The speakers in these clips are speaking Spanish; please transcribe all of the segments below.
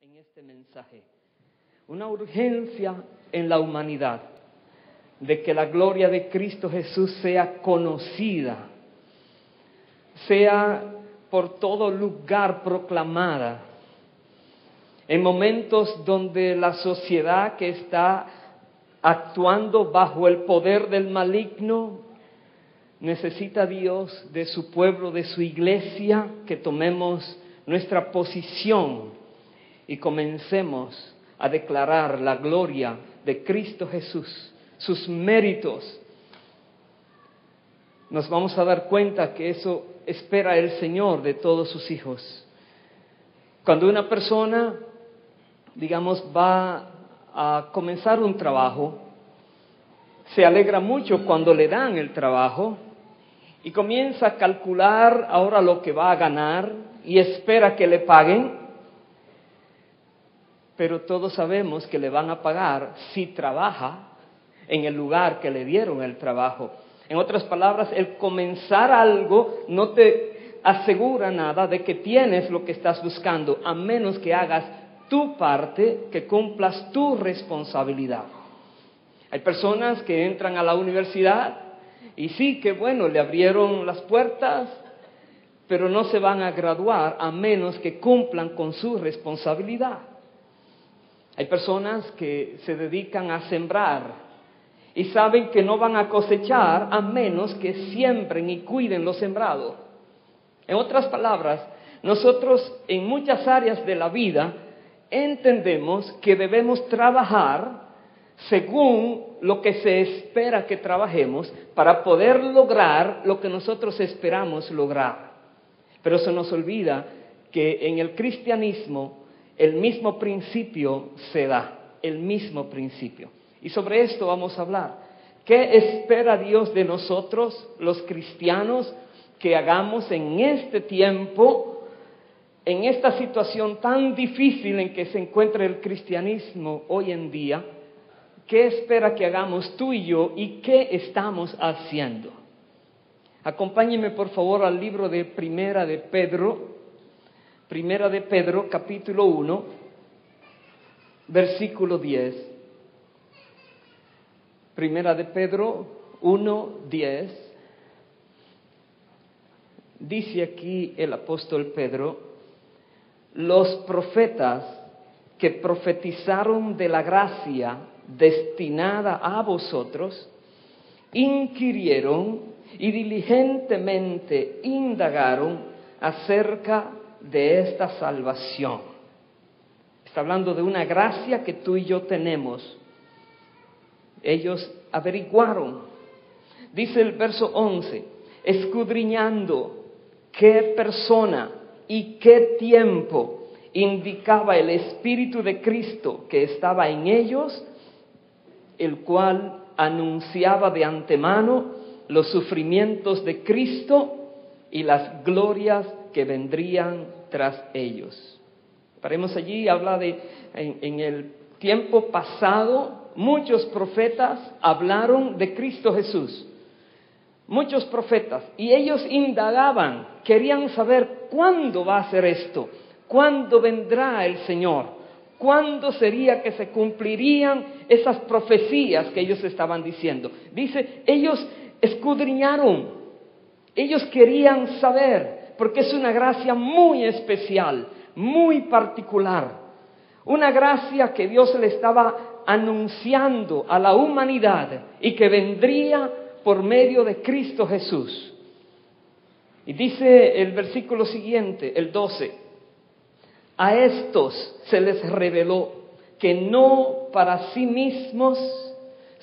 en este mensaje. Una urgencia en la humanidad de que la gloria de Cristo Jesús sea conocida, sea por todo lugar proclamada. En momentos donde la sociedad que está actuando bajo el poder del maligno necesita Dios de su pueblo, de su iglesia, que tomemos nuestra posición y comencemos a declarar la gloria de Cristo Jesús, sus méritos. Nos vamos a dar cuenta que eso espera el Señor de todos sus hijos. Cuando una persona, va a comenzar un trabajo, se alegra mucho cuando le dan el trabajo y comienza a calcular ahora lo que va a ganar y espera que le paguen. Pero todos sabemos que le van a pagar si trabaja en el lugar que le dieron el trabajo. En otras palabras, el comenzar algo no te asegura nada de que tienes lo que estás buscando, a menos que hagas tu parte, que cumplas tu responsabilidad. Hay personas que entran a la universidad y sí, que bueno, le abrieron las puertas, pero no se van a graduar a menos que cumplan con su responsabilidad. Hay personas que se dedican a sembrar y saben que no van a cosechar a menos que siembren y cuiden lo sembrado. En otras palabras, nosotros en muchas áreas de la vida entendemos que debemos trabajar según lo que se espera que trabajemos para poder lograr lo que nosotros esperamos lograr. Pero se nos olvida que en el cristianismo el mismo principio se da, el mismo principio. Y sobre esto vamos a hablar. ¿Qué espera Dios de nosotros, los cristianos, que hagamos en este tiempo, en esta situación tan difícil en que se encuentra el cristianismo hoy en día? ¿Qué espera que hagamos tú y yo y qué estamos haciendo? Acompáñenme por favor al libro de Primera de Pedro, capítulo 1, versículo 10. Primera de Pedro 1, 10. Dice aquí el apóstol Pedro: los profetas que profetizaron de la gracia destinada a vosotros, inquirieron y diligentemente indagaron acerca de esta salvación. Está hablando de una gracia que tú y yo tenemos. Ellos averiguaron. Dice el verso 11, escudriñando qué persona y qué tiempo indicaba el Espíritu de Cristo que estaba en ellos, el cual anunciaba de antemano los sufrimientos de Cristo y las glorias que vendrían tras ellos. Paremos allí, habla de, en el tiempo pasado, muchos profetas hablaron de Cristo Jesús. Muchos profetas, y ellos indagaban, querían saber cuándo va a ser esto, cuándo vendrá el Señor, cuándo sería que se cumplirían esas profecías que ellos estaban diciendo. Dice, ellos escudriñaron, ellos querían saber, porque es una gracia muy especial, muy particular, una gracia que Dios le estaba anunciando a la humanidad y que vendría por medio de Cristo Jesús. Y dice el versículo siguiente, el 12, a estos se les reveló que no para sí mismos,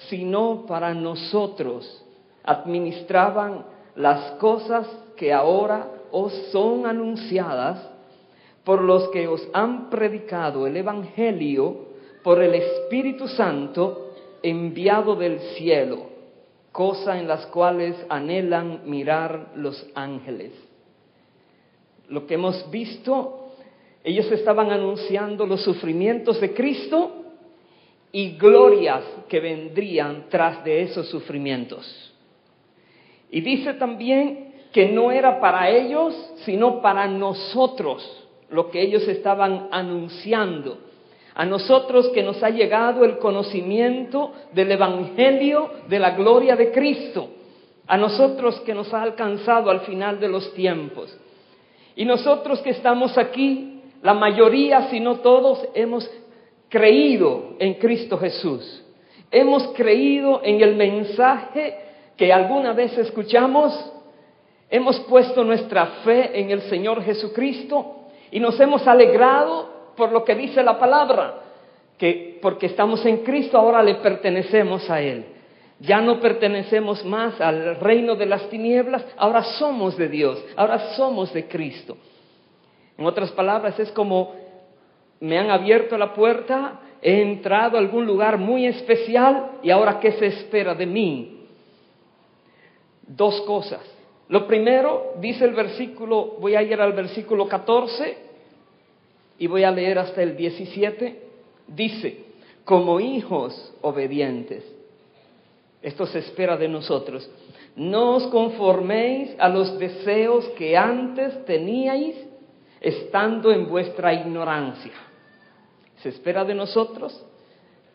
sino para nosotros administraban las cosas que ahora os son anunciadas por los que os han predicado el Evangelio por el Espíritu Santo enviado del cielo, cosa en las cuales anhelan mirar los ángeles. Lo que hemos visto, ellos estaban anunciando los sufrimientos de Cristo y glorias que vendrían tras de esos sufrimientos. Y dice también que no era para ellos, sino para nosotros, lo que ellos estaban anunciando. A nosotros que nos ha llegado el conocimiento del Evangelio de la gloria de Cristo. A nosotros que nos ha alcanzado al final de los tiempos. Y nosotros que estamos aquí, la mayoría, si no todos, hemos creído en Cristo Jesús. Hemos creído en el mensaje que alguna vez escuchamos. Hemos puesto nuestra fe en el Señor Jesucristo y nos hemos alegrado por lo que dice la palabra, que porque estamos en Cristo ahora le pertenecemos a Él. Ya no pertenecemos más al reino de las tinieblas, ahora somos de Dios, ahora somos de Cristo. En otras palabras, es como me han abierto la puerta, he entrado a algún lugar muy especial y ahora ¿qué se espera de mí? Dos cosas. Lo primero, dice el versículo, voy a ir al versículo 14 y voy a leer hasta el 17. Dice, como hijos obedientes. Esto se espera de nosotros. No os conforméis a los deseos que antes teníais estando en vuestra ignorancia. Se espera de nosotros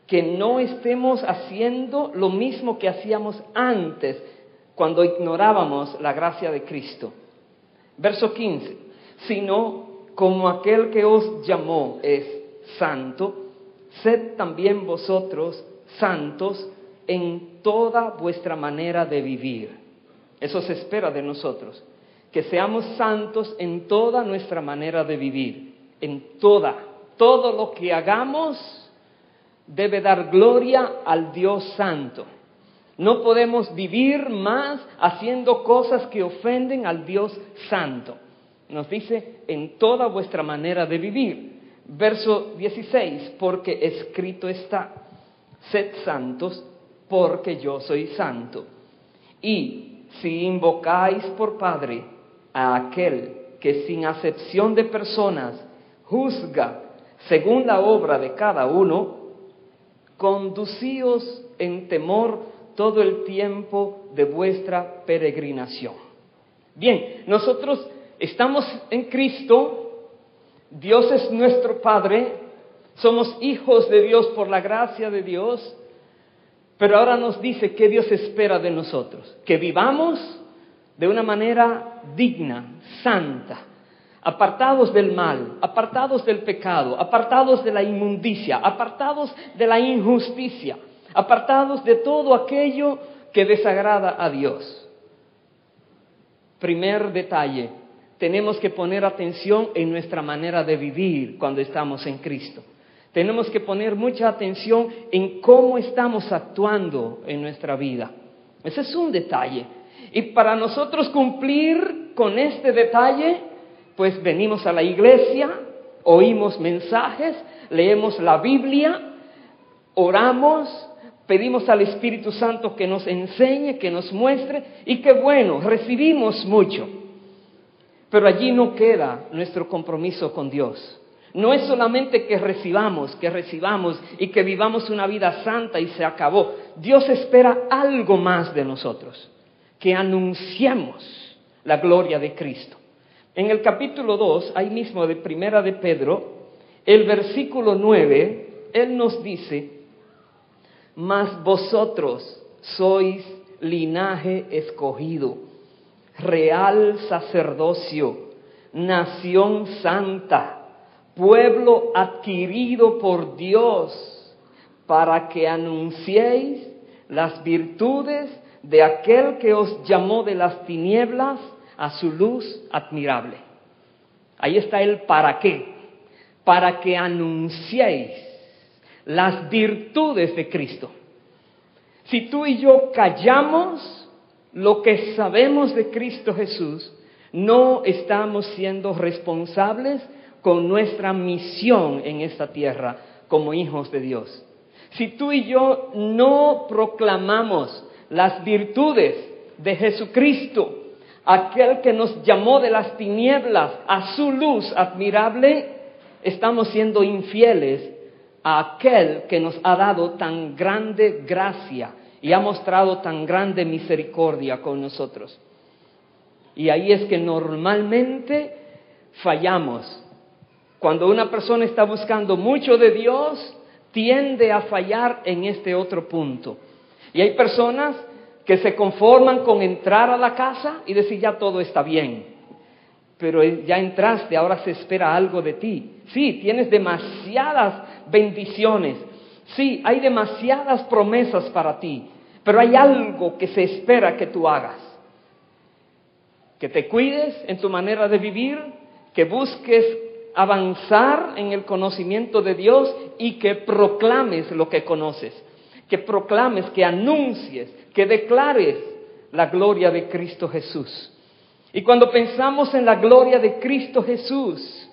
que no estemos haciendo lo mismo que hacíamos antes, cuando ignorábamos la gracia de Cristo. Verso 15, sino como aquel que os llamó es santo, sed también vosotros santos en toda vuestra manera de vivir. Eso se espera de nosotros, que seamos santos en toda nuestra manera de vivir, todo lo que hagamos debe dar gloria al Dios Santo. No podemos vivir más haciendo cosas que ofenden al Dios Santo. Nos dice, en toda vuestra manera de vivir. Verso 16, porque escrito está, sed santos, porque yo soy santo. Y si invocáis por Padre a aquel que sin acepción de personas juzga según la obra de cada uno, conducíos en temor todo el tiempo de vuestra peregrinación. Bien, nosotros estamos en Cristo, Dios es nuestro Padre, somos hijos de Dios por la gracia de Dios, pero ahora nos dice que Dios espera de nosotros, que vivamos de una manera digna, santa, apartados del mal, apartados del pecado, apartados de la inmundicia, apartados de la injusticia, apartados de todo aquello que desagrada a Dios. Primer detalle, tenemos que poner atención en nuestra manera de vivir cuando estamos en Cristo. Tenemos que poner mucha atención en cómo estamos actuando en nuestra vida. Ese es un detalle. Y para nosotros cumplir con este detalle, pues venimos a la iglesia, oímos mensajes, leemos la Biblia, oramos, pedimos al Espíritu Santo que nos enseñe, que nos muestre, y que bueno, recibimos mucho. Pero allí no queda nuestro compromiso con Dios. No es solamente que recibamos y que vivamos una vida santa y se acabó. Dios espera algo más de nosotros, que anunciemos la gloria de Cristo. En el capítulo 2, ahí mismo de Primera de Pedro, el versículo 9, Él nos dice, mas vosotros sois linaje escogido, real sacerdocio, nación santa, pueblo adquirido por Dios, para que anunciéis las virtudes de aquel que os llamó de las tinieblas a su luz admirable. Ahí está el para qué. Para que anunciéis las virtudes de Cristo. Si tú y yo callamos lo que sabemos de Cristo Jesús, no estamos siendo responsables con nuestra misión en esta tierra como hijos de Dios. Si tú y yo no proclamamos las virtudes de Jesucristo, aquel que nos llamó de las tinieblas a su luz admirable, estamos siendo infieles a aquel que nos ha dado tan grande gracia y ha mostrado tan grande misericordia con nosotros. Y ahí es que normalmente fallamos Cuando una persona está buscando mucho de Dios, tiende a fallar en este otro punto. Y hay personas que se conforman con entrar a la casa y decir ya todo está bien. Pero ya entraste, ahora se espera algo de ti. Sí, tienes demasiadas bendiciones. Sí, hay demasiadas promesas para ti. Pero hay algo que se espera que tú hagas. Que te cuides en tu manera de vivir, que busques avanzar en el conocimiento de Dios y que proclames lo que conoces. Que proclames, que anuncies, que declares la gloria de Cristo Jesús. Y cuando pensamos en la gloria de Cristo Jesús,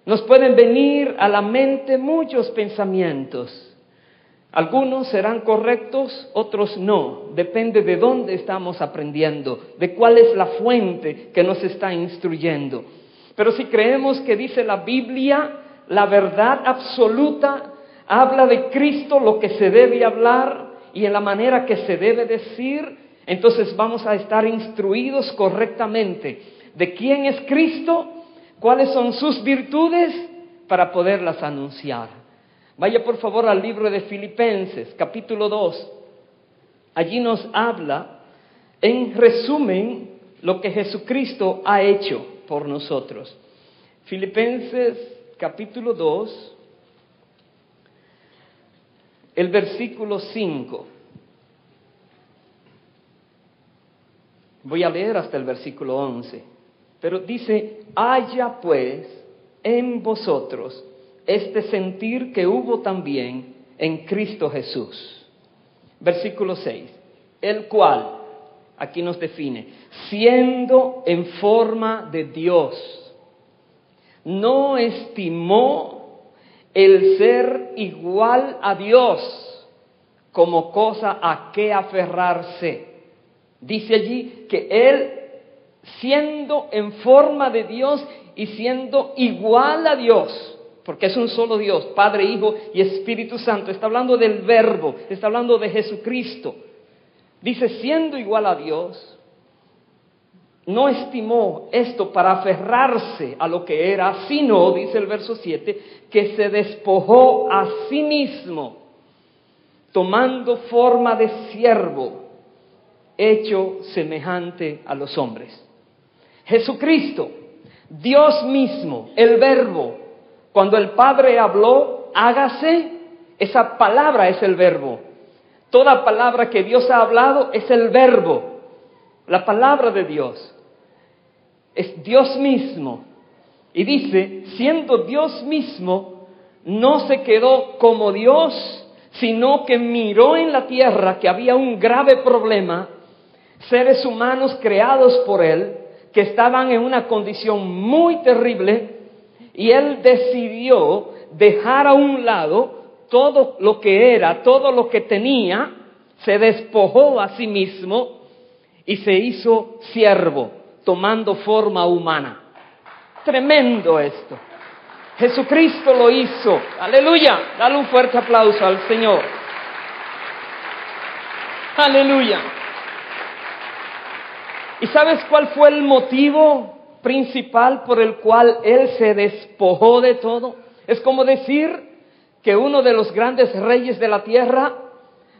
nos pueden venir a la mente muchos pensamientos. Algunos serán correctos, otros no. Depende de dónde estamos aprendiendo, de cuál es la fuente que nos está instruyendo. Pero si creemos que dice la Biblia, la verdad absoluta, habla de Cristo, lo que se debe hablar y en la manera que se debe decir, entonces vamos a estar instruidos correctamente de quién es Cristo, cuáles son sus virtudes para poderlas anunciar. Vaya por favor al libro de Filipenses, capítulo 2. Allí nos habla, en resumen, lo que Jesucristo ha hecho por nosotros. Filipenses, capítulo 2, el versículo 5. Voy a leer hasta el versículo 11. Pero dice, haya pues en vosotros este sentir que hubo también en Cristo Jesús. Versículo 6. El cual, aquí nos define, siendo en forma de Dios, no estimó el ser igual a Dios como cosa a que aferrarse. Dice allí que Él, siendo en forma de Dios y siendo igual a Dios, porque es un solo Dios, Padre, Hijo y Espíritu Santo, está hablando del Verbo, está hablando de Jesucristo. Dice, siendo igual a Dios, no estimó esto para aferrarse a lo que era, sino, dice el verso 7, que se despojó a sí mismo, tomando forma de siervo, hecho semejante a los hombres. Jesucristo, Dios mismo, el Verbo, cuando el Padre habló, hágase, esa palabra es el Verbo. Toda palabra que Dios ha hablado es el Verbo. La palabra de Dios es Dios mismo. Y dice, siendo Dios mismo, no se quedó como Dios, sino que miró en la tierra que había un grave problema, seres humanos creados por Él, que estaban en una condición muy terrible, y Él decidió dejar a un lado todo lo que era, todo lo que tenía, se despojó a sí mismo y se hizo siervo, tomando forma humana. Tremendo esto. Jesucristo lo hizo. Aleluya. Dale un fuerte aplauso al Señor. Aleluya. ¿Y sabes cuál fue el motivo principal por el cual Él se despojó de todo? Es como decir que uno de los grandes reyes de la tierra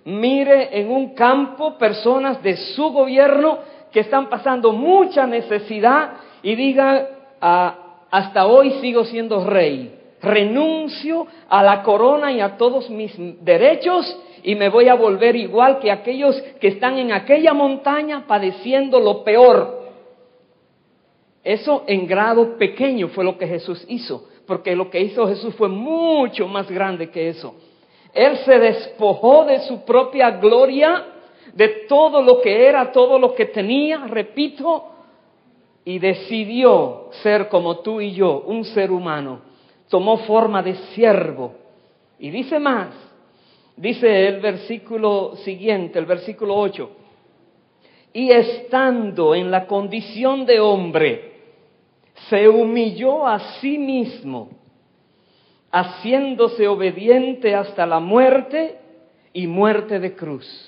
mire en un campo personas de su gobierno que están pasando mucha necesidad y diga, hasta hoy sigo siendo rey, renuncio a la corona y a todos mis derechos y me voy a volver igual que aquellos que están en aquella montaña padeciendo lo peor. Eso en grado pequeño fue lo que Jesús hizo, porque lo que hizo Jesús fue mucho más grande que eso. Él se despojó de su propia gloria, de todo lo que era, todo lo que tenía, repito, y decidió ser como tú y yo, un ser humano. Tomó forma de siervo. Y dice más, dice el versículo siguiente, el versículo 8, y estando en la condición de hombre, se humilló a sí mismo, haciéndose obediente hasta la muerte y muerte de cruz.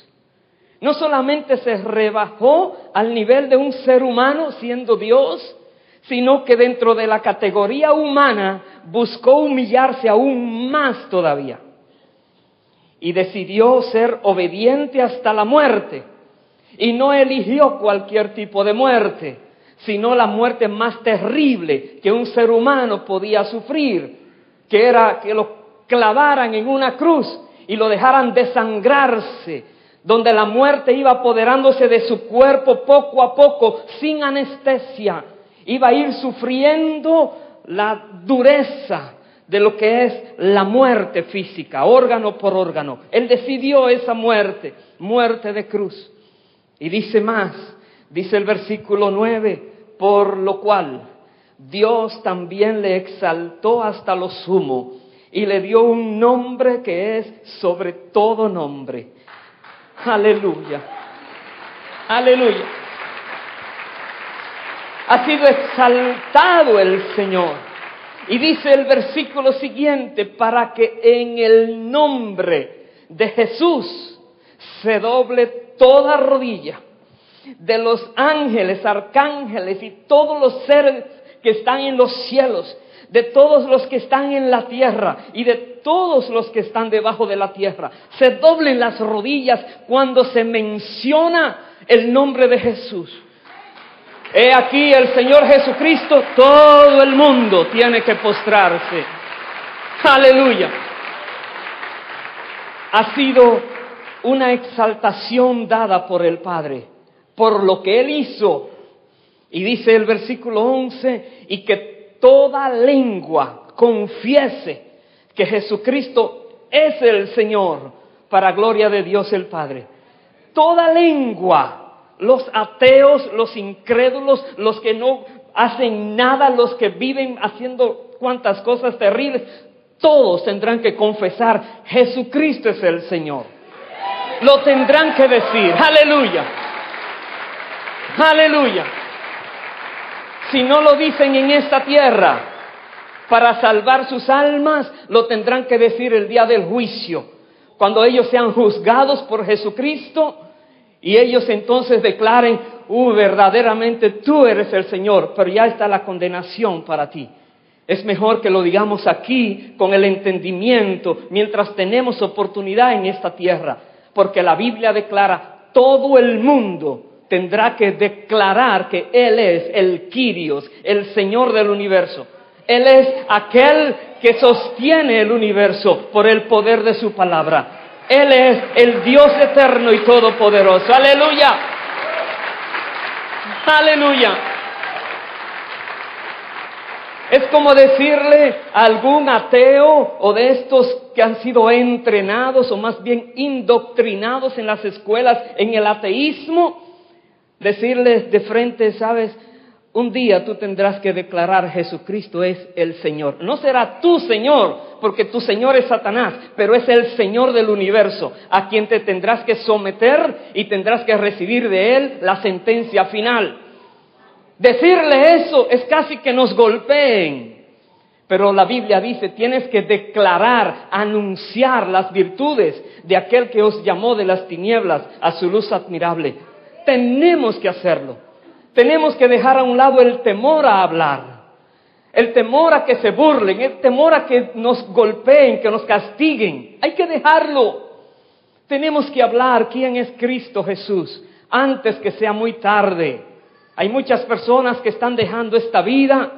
No solamente se rebajó al nivel de un ser humano siendo Dios, sino que dentro de la categoría humana buscó humillarse aún más todavía. Y decidió ser obediente hasta la muerte. Y no eligió cualquier tipo de muerte, sino la muerte más terrible que un ser humano podía sufrir, que era que lo clavaran en una cruz y lo dejaran desangrarse, donde la muerte iba apoderándose de su cuerpo poco a poco, sin anestesia. Iba a ir sufriendo la dureza de lo que es la muerte física, órgano por órgano. Él decidió esa muerte, muerte de cruz. Y dice más, dice el versículo 9, por lo cual Dios también le exaltó hasta lo sumo y le dio un nombre que es sobre todo nombre. Aleluya, aleluya. Ha sido exaltado el Señor. Y dice el versículo siguiente, para que en el nombre de Jesús se doble toda rodilla de los ángeles, arcángeles y todos los seres que están en los cielos, de todos los que están en la tierra y de todos los que están debajo de la tierra. Se doblen las rodillas cuando se menciona el nombre de Jesús. He aquí el Señor Jesucristo, todo el mundo tiene que postrarse. Aleluya. Ha sido una exaltación dada por el Padre, por lo que Él hizo. Y dice el versículo 11, y que toda lengua confiese que Jesucristo es el Señor, para gloria de Dios el Padre. Toda lengua. Los ateos, los incrédulos, los que no hacen nada, los que viven haciendo cuantas cosas terribles, todos tendrán que confesar, Jesucristo es el Señor. Lo tendrán que decir, aleluya, aleluya. Si no lo dicen en esta tierra, para salvar sus almas, lo tendrán que decir el día del juicio, cuando ellos sean juzgados por Jesucristo. Y ellos entonces declaren, verdaderamente tú eres el Señor, pero ya está la condenación para ti. Es mejor que lo digamos aquí con el entendimiento, mientras tenemos oportunidad en esta tierra, porque la Biblia declara, todo el mundo tendrá que declarar que Él es el Kyrios, el Señor del universo. Él es aquel que sostiene el universo por el poder de su palabra. Él es el Dios eterno y todopoderoso. ¡Aleluya! ¡Aleluya! Es como decirle a algún ateo o de estos que han sido entrenados o más bien indoctrinados en las escuelas en el ateísmo, decirles de frente, ¿sabes? Un día tú tendrás que declarar Jesucristo es el Señor. No será tu Señor, porque tu Señor es Satanás, pero es el Señor del universo, a quien te tendrás que someter y tendrás que recibir de Él la sentencia final. Decirle eso es casi que nos golpeen, pero la Biblia dice, tienes que declarar, anunciar las virtudes de aquel que os llamó de las tinieblas a su luz admirable. Tenemos que hacerlo. Tenemos que dejar a un lado el temor a hablar, el temor a que se burlen, el temor a que nos golpeen, que nos castiguen. Hay que dejarlo. Tenemos que hablar quién es Cristo Jesús antes que sea muy tarde. Hay muchas personas que están dejando esta vida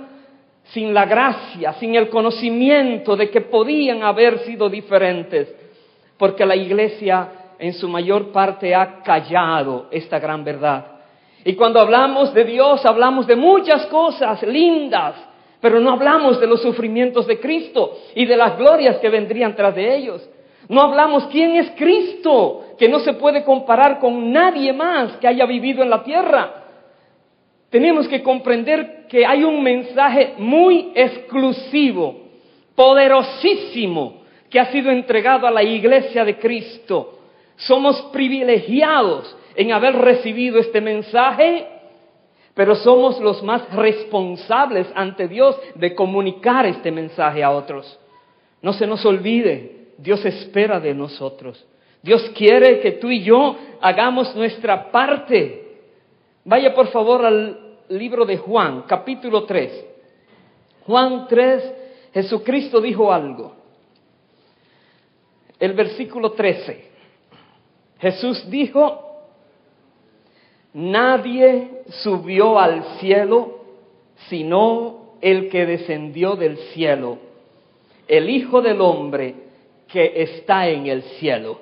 sin la gracia, sin el conocimiento de que podían haber sido diferentes, porque la iglesia en su mayor parte ha callado esta gran verdad. Y cuando hablamos de Dios, hablamos de muchas cosas lindas, pero no hablamos de los sufrimientos de Cristo y de las glorias que vendrían tras de ellos. No hablamos quién es Cristo, que no se puede comparar con nadie más que haya vivido en la tierra. Tenemos que comprender que hay un mensaje muy exclusivo, poderosísimo, que ha sido entregado a la iglesia de Cristo. Somos privilegiados en haber recibido este mensaje, pero somos los más responsables ante Dios de comunicar este mensaje a otros. No se nos olvide, Dios espera de nosotros. Dios quiere que tú y yo hagamos nuestra parte. Vaya por favor al libro de Juan, capítulo 3. Juan 3, Jesucristo dijo algo. El versículo 13. Jesús dijo: nadie subió al cielo sino el que descendió del cielo, el Hijo del Hombre que está en el cielo.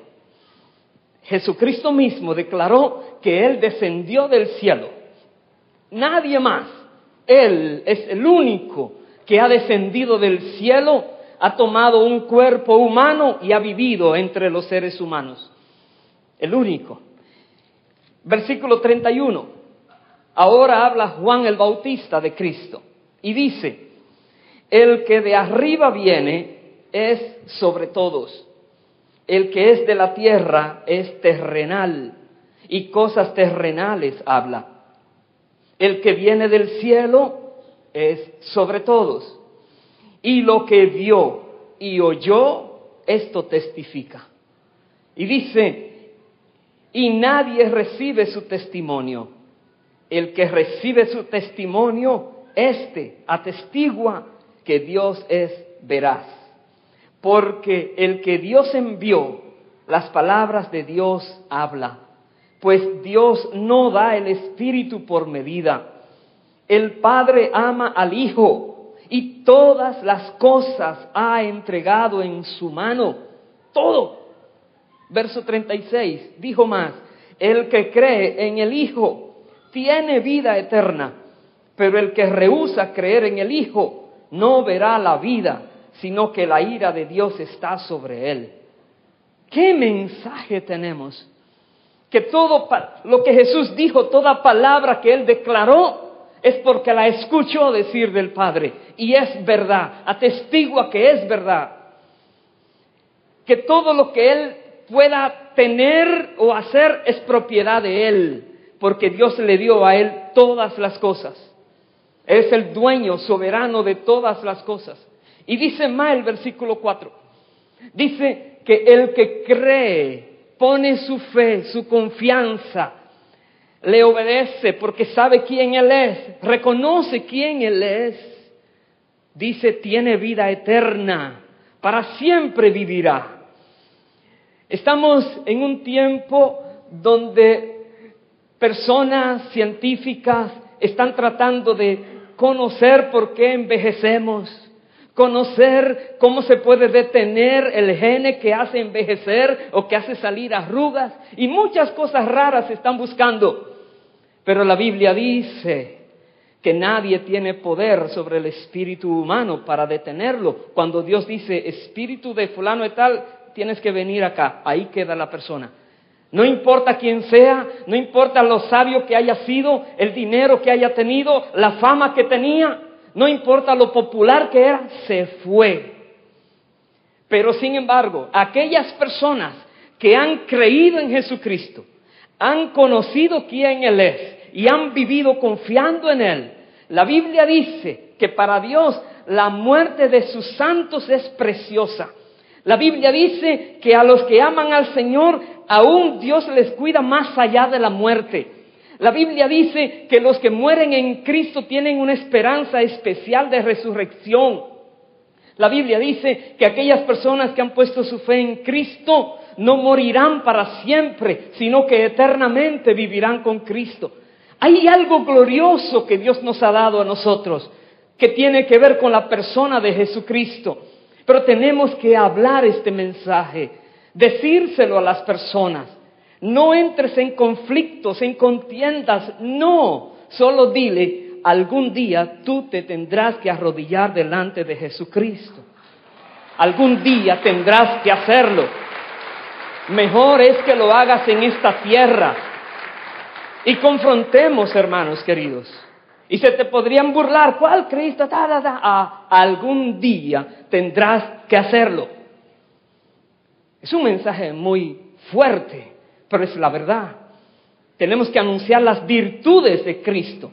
Jesucristo mismo declaró que Él descendió del cielo. Nadie más. Él es el único que ha descendido del cielo, ha tomado un cuerpo humano y ha vivido entre los seres humanos. El único. Versículo 31. Ahora habla Juan el Bautista de Cristo y dice: el que de arriba viene es sobre todos. El que es de la tierra es terrenal y cosas terrenales habla. El que viene del cielo es sobre todos. Y lo que vio y oyó, esto testifica. Y dice: y nadie recibe su testimonio. El que recibe su testimonio, atestigua que Dios es veraz. Porque el que Dios envió, las palabras de Dios habla. Pues Dios no da el Espíritu por medida. El Padre ama al Hijo y todas las cosas ha entregado en su mano. Todo. Verso 36, dijo más: el que cree en el Hijo tiene vida eterna, pero el que rehúsa creer en el Hijo no verá la vida, sino que la ira de Dios está sobre él. ¿Qué mensaje tenemos? Que todo lo que Jesús dijo, toda palabra que Él declaró, es porque la escuchó decir del Padre. Y es verdad, atestigua que es verdad. Que todo lo que Él pueda tener o hacer es propiedad de Él, porque Dios le dio a Él todas las cosas. Él es el dueño soberano de todas las cosas. Y dice más el versículo 4. Dice que el que cree, pone su fe, su confianza, le obedece porque sabe quién Él es, reconoce quién Él es. Dice, tiene vida eterna, para siempre vivirá. Estamos en un tiempo donde personas científicas están tratando de conocer por qué envejecemos, conocer cómo se puede detener el gene que hace envejecer o que hace salir arrugas, y muchas cosas raras se están buscando. Pero la Biblia dice que nadie tiene poder sobre el espíritu humano para detenerlo. Cuando Dios dice, espíritu de fulano y tal, tienes que venir acá, ahí queda la persona. No importa quién sea, no importa lo sabio que haya sido, el dinero que haya tenido, la fama que tenía, no importa lo popular que era, se fue. Pero sin embargo, aquellas personas que han creído en Jesucristo, han conocido quién Él es y han vivido confiando en Él, la Biblia dice que para Dios la muerte de sus santos es preciosa. La Biblia dice que a los que aman al Señor, aún Dios les cuida más allá de la muerte. La Biblia dice que los que mueren en Cristo tienen una esperanza especial de resurrección. La Biblia dice que aquellas personas que han puesto su fe en Cristo no morirán para siempre, sino que eternamente vivirán con Cristo. Hay algo glorioso que Dios nos ha dado a nosotros, que tiene que ver con la persona de Jesucristo. Pero tenemos que hablar este mensaje, decírselo a las personas. No entres en conflictos, en contiendas, no. Solo dile, algún día tú te tendrás que arrodillar delante de Jesucristo. Algún día tendrás que hacerlo. Mejor es que lo hagas en esta tierra. Y confrontemos, hermanos queridos. Y se te podrían burlar, ¿cuál Cristo? Algún día tendrás que hacerlo. Es un mensaje muy fuerte, pero es la verdad. Tenemos que anunciar las virtudes de Cristo.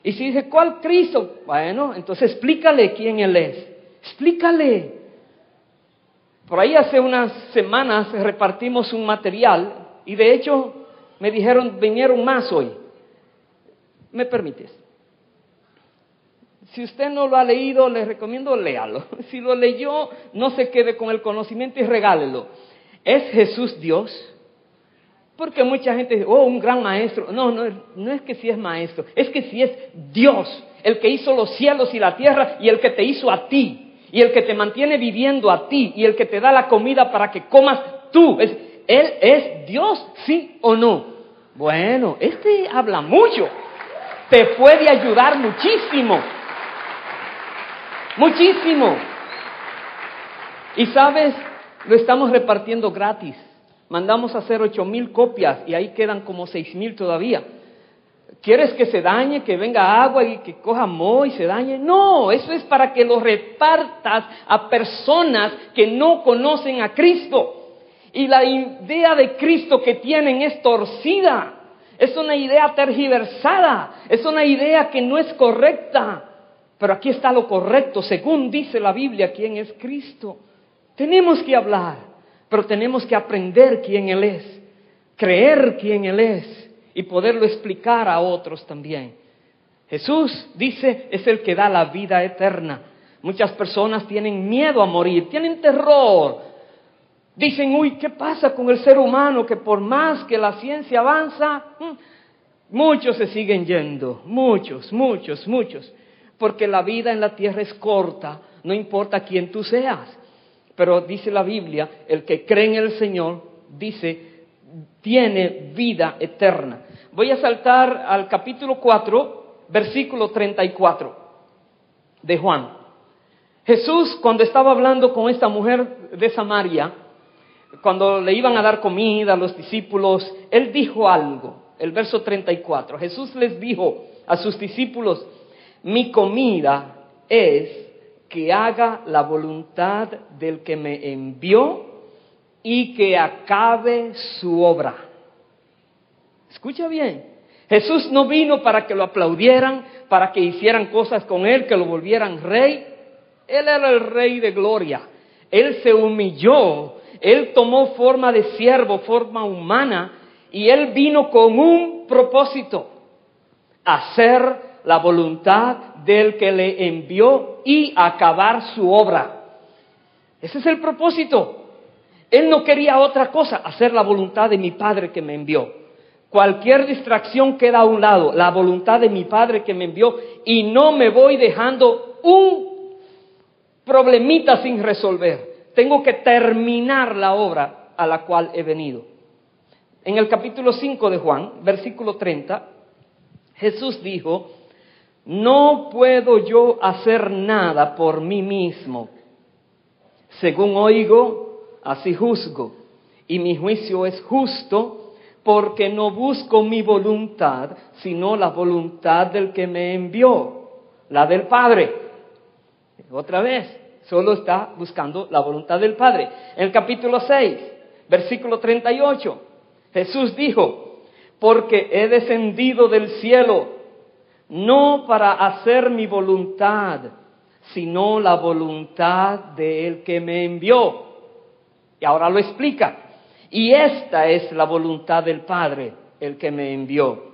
Y si dice, ¿cuál Cristo? Bueno, entonces explícale quién Él es. Explícale. Por ahí hace unas semanas repartimos un material y de hecho me dijeron, vinieron más hoy. ¿Me permites? Si usted no lo ha leído, le recomiendo léalo. Si lo leyó, no se quede con el conocimiento y regálelo. ¿Es Jesús Dios? Porque mucha gente dice, oh, un gran maestro. No es que sí es maestro, es que sí es Dios, el que hizo los cielos y la tierra y el que te hizo a ti, y el que te mantiene viviendo a ti, y el que te da la comida para que comas tú. Él es Dios, ¿sí o no? Bueno, habla mucho, te puede ayudar muchísimo. Muchísimo. Y sabes, lo estamos repartiendo gratis. Mandamos a hacer 8,000 copias y ahí quedan como 6,000 todavía. ¿Quieres que se dañe, que venga agua y que coja moho y se dañe? No, eso es para que lo repartas a personas que no conocen a Cristo. Y la idea de Cristo que tienen es torcida. Es una idea tergiversada. Es una idea que no es correcta. Pero aquí está lo correcto, según dice la Biblia, quién es Cristo. Tenemos que hablar, pero tenemos que aprender quién Él es, creer quién Él es y poderlo explicar a otros también. Jesús, dice, es el que da la vida eterna. Muchas personas tienen miedo a morir, tienen terror. Dicen, uy, ¿qué pasa con el ser humano? Que por más que la ciencia avanza, muchos se siguen yendo, muchos. Porque la vida en la tierra es corta, no importa quién tú seas. Pero dice la Biblia, el que cree en el Señor, dice, tiene vida eterna. Voy a saltar al capítulo 4, versículo 34 de Juan. Jesús, cuando estaba hablando con esta mujer de Samaria, cuando le iban a dar comida a los discípulos, Él dijo algo, el verso 34. Jesús les dijo a sus discípulos, mi comida es que haga la voluntad del que me envió y que acabe su obra. Escucha bien, Jesús no vino para que lo aplaudieran, para que hicieran cosas con Él, que lo volvieran rey. Él era el Rey de gloria. Él se humilló, Él tomó forma de siervo, forma humana, y Él vino con un propósito, hacer la voluntad del que le envió y acabar su obra. Ese es el propósito. Él no quería otra cosa, hacer la voluntad de mi Padre que me envió. Cualquier distracción queda a un lado, la voluntad de mi Padre que me envió, y no me voy dejando un problemita sin resolver. Tengo que terminar la obra a la cual he venido. En el capítulo 5 de Juan, versículo 30, Jesús dijo, no puedo yo hacer nada por mí mismo. Según oigo, así juzgo. Y mi juicio es justo, porque no busco mi voluntad, sino la voluntad del que me envió, la del Padre. Otra vez, solo está buscando la voluntad del Padre. En el capítulo 6, versículo 38, Jesús dijo, porque he descendido del cielo, no para hacer mi voluntad, sino la voluntad del que me envió. Y ahora lo explica. Y esta es la voluntad del Padre, el que me envió,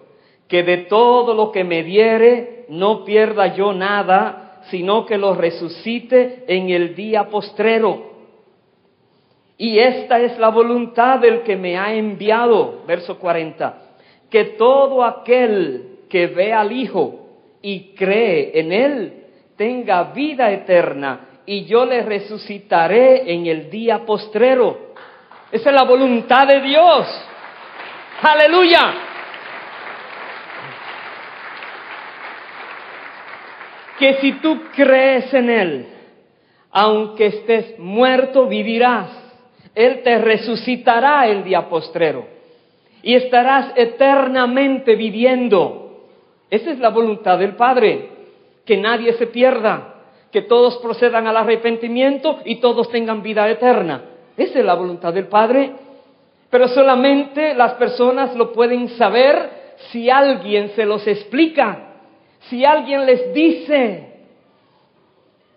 que de todo lo que me diere no pierda yo nada, sino que lo resucite en el día postrero. Y esta es la voluntad del que me ha enviado, verso 40, que todo aquel que ve al Hijo y cree en Él, tenga vida eterna, y yo le resucitaré en el día postrero. Esa es la voluntad de Dios. ¡Aleluya! Que si tú crees en Él, aunque estés muerto, vivirás. Él te resucitará el día postrero y estarás eternamente viviendo. Esa es la voluntad del Padre, que nadie se pierda, que todos procedan al arrepentimiento y todos tengan vida eterna. Esa es la voluntad del Padre, pero solamente las personas lo pueden saber si alguien se los explica, si alguien les dice.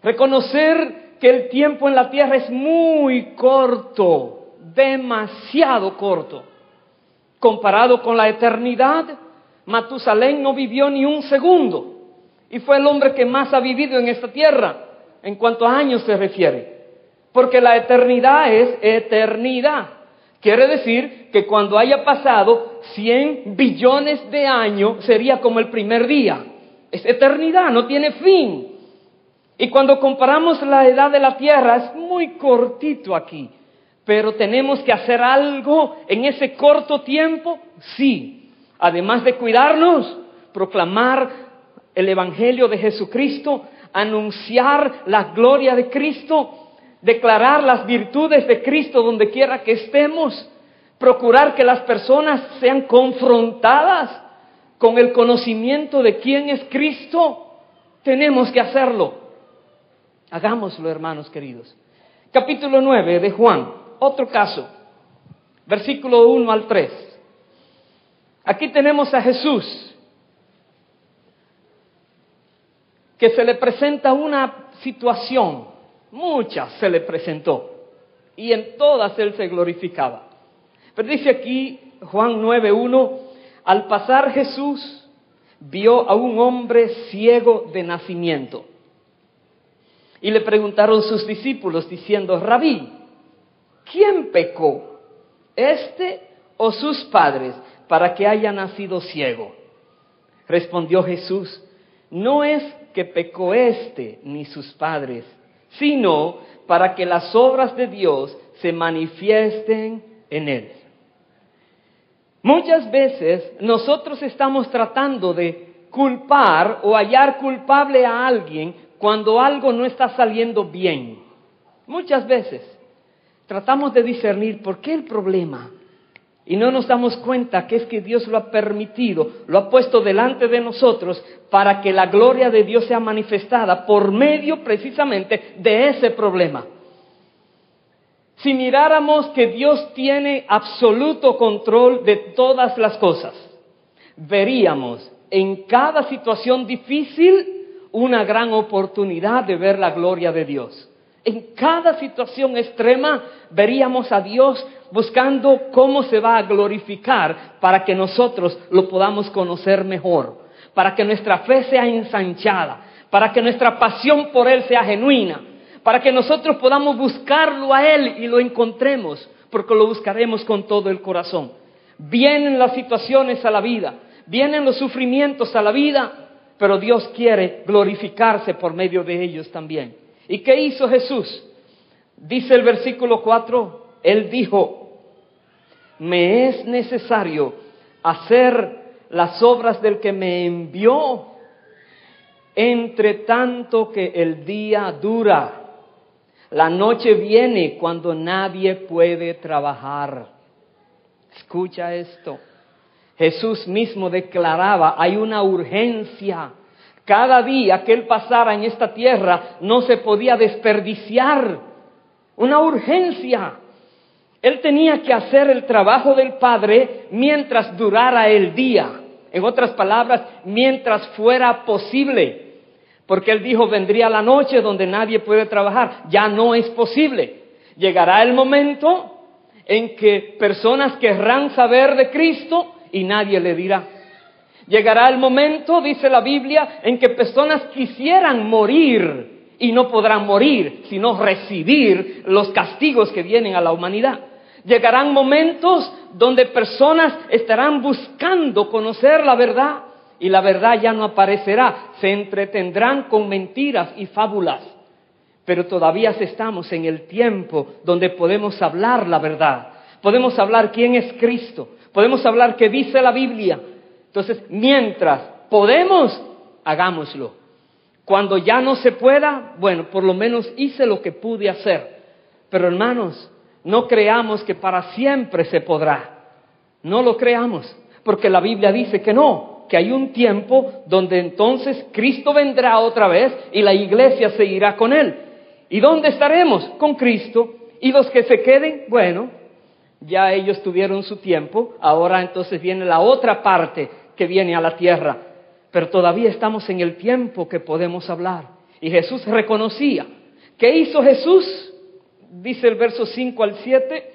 Reconocer que el tiempo en la tierra es muy corto, demasiado corto, comparado con la eternidad. Matusalén no vivió ni un segundo. Y fue el hombre que más ha vivido en esta tierra, en cuanto a años se refiere. Porque la eternidad es eternidad. Quiere decir que cuando haya pasado 100 billones de años, sería como el primer día. Es eternidad, no tiene fin. Y cuando comparamos la edad de la tierra, es muy cortito aquí. Pero tenemos que hacer algo en ese corto tiempo, sí. Además de cuidarnos, proclamar el Evangelio de Jesucristo, anunciar la gloria de Cristo, declarar las virtudes de Cristo donde quiera que estemos, procurar que las personas sean confrontadas con el conocimiento de quién es Cristo. Tenemos que hacerlo. Hagámoslo, hermanos queridos. Capítulo 9 de Juan, otro caso, versículo 1 al 3. Aquí tenemos a Jesús, que se le presenta una situación. Muchas se le presentó, y en todas él se glorificaba. Pero dice aquí Juan 9:1, al pasar Jesús vio a un hombre ciego de nacimiento. Y le preguntaron sus discípulos diciendo: Rabí, ¿quién pecó, este o sus padres, para que haya nacido ciego? Respondió Jesús: no es que pecó este ni sus padres, sino para que las obras de Dios se manifiesten en él. Muchas veces nosotros estamos tratando de culpar o hallar culpable a alguien cuando algo no está saliendo bien. Muchas veces tratamos de discernir por qué el problema y no nos damos cuenta que es que Dios lo ha permitido, lo ha puesto delante de nosotros para que la gloria de Dios sea manifestada por medio precisamente de ese problema. Si miráramos que Dios tiene absoluto control de todas las cosas, veríamos en cada situación difícil una gran oportunidad de ver la gloria de Dios. En cada situación extrema veríamos a Dios buscando cómo se va a glorificar para que nosotros lo podamos conocer mejor, para que nuestra fe sea ensanchada, para que nuestra pasión por Él sea genuina, para que nosotros podamos buscarlo a Él y lo encontremos, porque lo buscaremos con todo el corazón. Vienen las situaciones a la vida, vienen los sufrimientos a la vida, pero Dios quiere glorificarse por medio de ellos también. ¿Y qué hizo Jesús? Dice el versículo 4, Él dijo: me es necesario hacer las obras del que me envió, entre tanto que el día dura. La noche viene cuando nadie puede trabajar. Escucha esto. Jesús mismo declaraba: hay una urgencia. Cada día que Él pasara en esta tierra no se podía desperdiciar. Una urgencia. Él tenía que hacer el trabajo del Padre mientras durara el día. En otras palabras, mientras fuera posible. Porque Él dijo: vendría la noche donde nadie puede trabajar. Ya no es posible. Llegará el momento en que personas querrán saber de Cristo y nadie le dirá. Llegará el momento, dice la Biblia, en que personas quisieran morir y no podrán morir, sino recibir los castigos que vienen a la humanidad. Llegarán momentos donde personas estarán buscando conocer la verdad y la verdad ya no aparecerá. Se entretendrán con mentiras y fábulas. Pero todavía estamos en el tiempo donde podemos hablar la verdad. Podemos hablar quién es Cristo. Podemos hablar qué dice la Biblia. Entonces, mientras podemos, hagámoslo. Cuando ya no se pueda, bueno, por lo menos hice lo que pude hacer. Pero hermanos, no creamos que para siempre se podrá. No lo creamos, porque la Biblia dice que no, que hay un tiempo donde entonces Cristo vendrá otra vez y la iglesia se irá con Él. ¿Y dónde estaremos? Con Cristo. Y los que se queden, bueno, ya ellos tuvieron su tiempo, ahora entonces viene la otra parte que viene a la tierra. Pero todavía estamos en el tiempo que podemos hablar. Y Jesús reconocía. ¿Qué hizo Jesús? Dice el verso 5 al 7,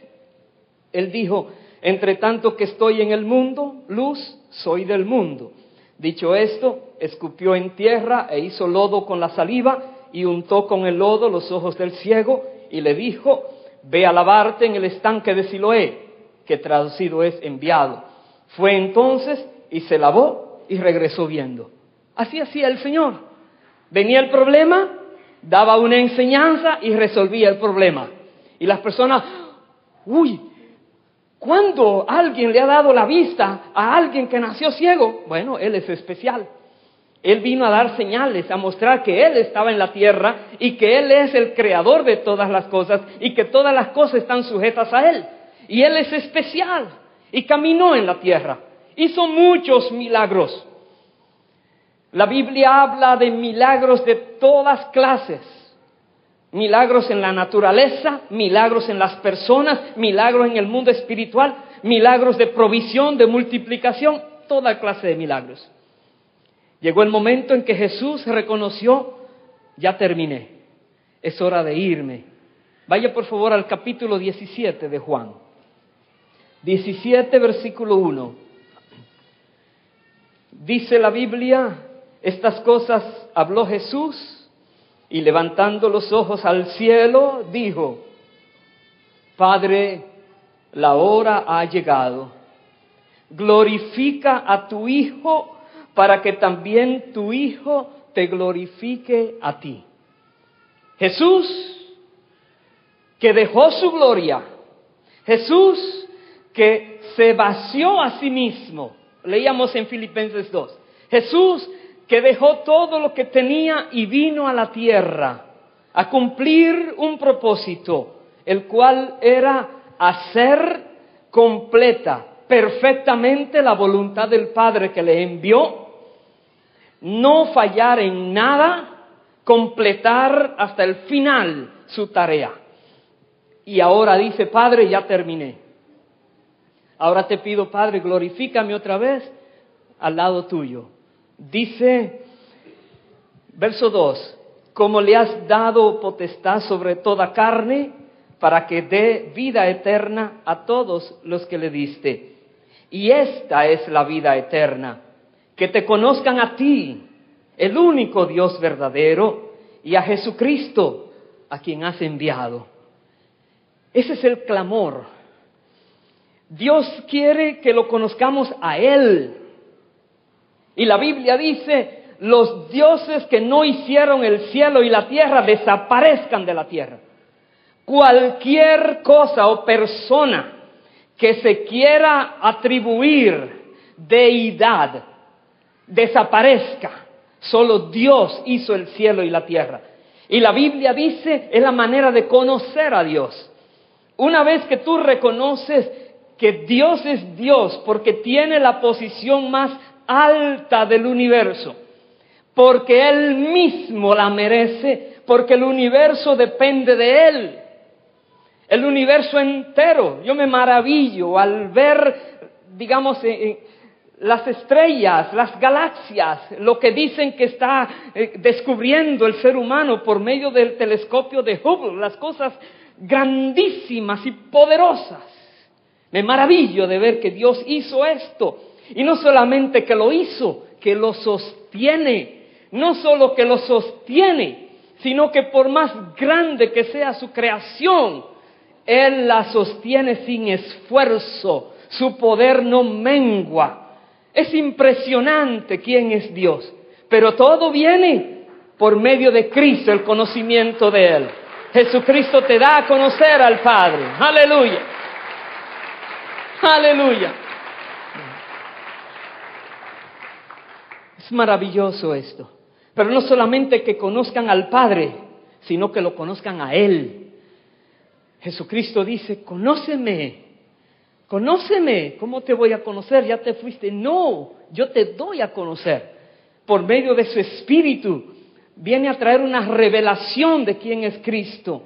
Él dijo: entre tanto que estoy en el mundo, luz soy del mundo. Dicho esto, escupió en tierra e hizo lodo con la saliva y untó con el lodo los ojos del ciego y le dijo: ve a lavarte en el estanque de Siloé, que traducido es enviado. Fue entonces y se lavó y regresó viendo. Así hacía el Señor. Venía el problema, daba una enseñanza y resolvía el problema. Y las personas, ¿cuándo alguien le ha dado la vista a alguien que nació ciego? Bueno, Él es especial. Él vino a dar señales, a mostrar que Él estaba en la tierra y que Él es el creador de todas las cosas y que todas las cosas están sujetas a Él. Y Él es especial y caminó en la tierra. Hizo muchos milagros. La Biblia habla de milagros de todas clases. Milagros en la naturaleza, milagros en las personas, milagros en el mundo espiritual, milagros de provisión, de multiplicación, toda clase de milagros. Llegó el momento en que Jesús reconoció: ya terminé, es hora de irme. Vaya por favor al capítulo 17 de Juan. 17, versículo 1. Dice la Biblia: estas cosas habló Jesús y levantando los ojos al cielo dijo: Padre, la hora ha llegado. Glorifica a tu Hijo para que también tu Hijo te glorifique a ti. Jesús, que dejó su gloria, Jesús, que se vació a sí mismo, leíamos en Filipenses 2, Jesús, que dejó todo lo que tenía y vino a la tierra a cumplir un propósito, el cual era hacer completa, perfectamente la voluntad del Padre que le envió, no fallar en nada, completar hasta el final su tarea. Y ahora dice: Padre, ya terminé. Ahora te pido, Padre, glorifícame otra vez al lado tuyo. Dice, verso 2, como le has dado potestad sobre toda carne, para que dé vida eterna a todos los que le diste. Y esta es la vida eterna, que te conozcan a ti, el único Dios verdadero, y a Jesucristo, a quien has enviado. Ese es el clamor. Dios quiere que lo conozcamos a Él. Y la Biblia dice: los dioses que no hicieron el cielo y la tierra desaparezcan de la tierra. Cualquier cosa o persona que se quiera atribuir deidad desaparezca. Solo Dios hizo el cielo y la tierra. Y la Biblia dice, es la manera de conocer a Dios. Una vez que tú reconoces que Dios es Dios porque tiene la posición más alta del universo, porque Él mismo la merece, porque el universo depende de Él, el universo entero. Yo me maravillo al ver, digamos, las estrellas, las galaxias, lo que dicen que está descubriendo el ser humano por medio del telescopio de Hubble, las cosas grandísimas y poderosas. Me maravillo de ver que Dios hizo esto. Y no solamente que lo hizo, que lo sostiene. No solo que lo sostiene, sino que por más grande que sea su creación, Él la sostiene sin esfuerzo. Su poder no mengua. Es impresionante quién es Dios. Pero todo viene por medio de Cristo, el conocimiento de Él. Jesucristo te da a conocer al Padre. ¡Aleluya! ¡Aleluya! Es maravilloso esto. Pero no solamente que conozcan al Padre, sino que lo conozcan a Él. Jesucristo dice: conóceme, conóceme. ¿Cómo te voy a conocer? Ya te fuiste. No, yo te doy a conocer. Por medio de su Espíritu, viene a traer una revelación de quién es Cristo.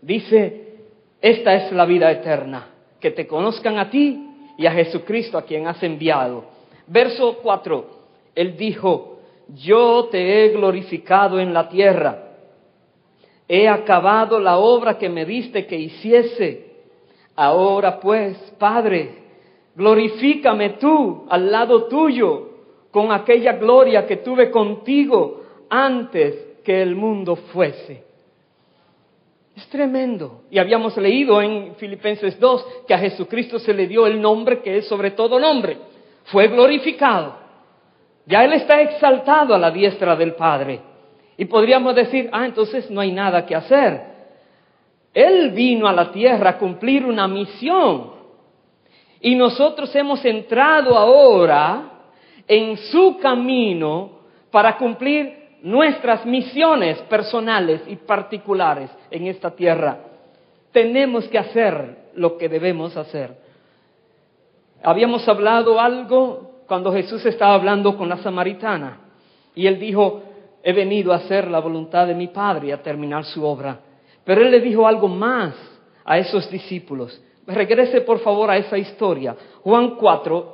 Dice: esta es la vida eterna, que te conozcan a ti y a Jesucristo a quien has enviado. Verso 4, Él dijo: yo te he glorificado en la tierra, he acabado la obra que me diste que hiciese. Ahora pues, Padre, glorifícame tú al lado tuyo, con aquella gloria que tuve contigo antes que el mundo fuese. Es tremendo. Y habíamos leído en Filipenses 2 que a Jesucristo se le dio el nombre que es sobre todo nombre. Fue glorificado. Ya Él está exaltado a la diestra del Padre. Y podríamos decir, entonces no hay nada que hacer. Él vino a la tierra a cumplir una misión. Y nosotros hemos entrado ahora en su camino para cumplir nuestras misiones personales y particulares en esta tierra. Tenemos que hacer lo que debemos hacer. Habíamos hablado algo cuando Jesús estaba hablando con la samaritana y Él dijo, he venido a hacer la voluntad de mi Padre y a terminar su obra. Pero Él le dijo algo más a esos discípulos. Regrese por favor a esa historia. Juan 4,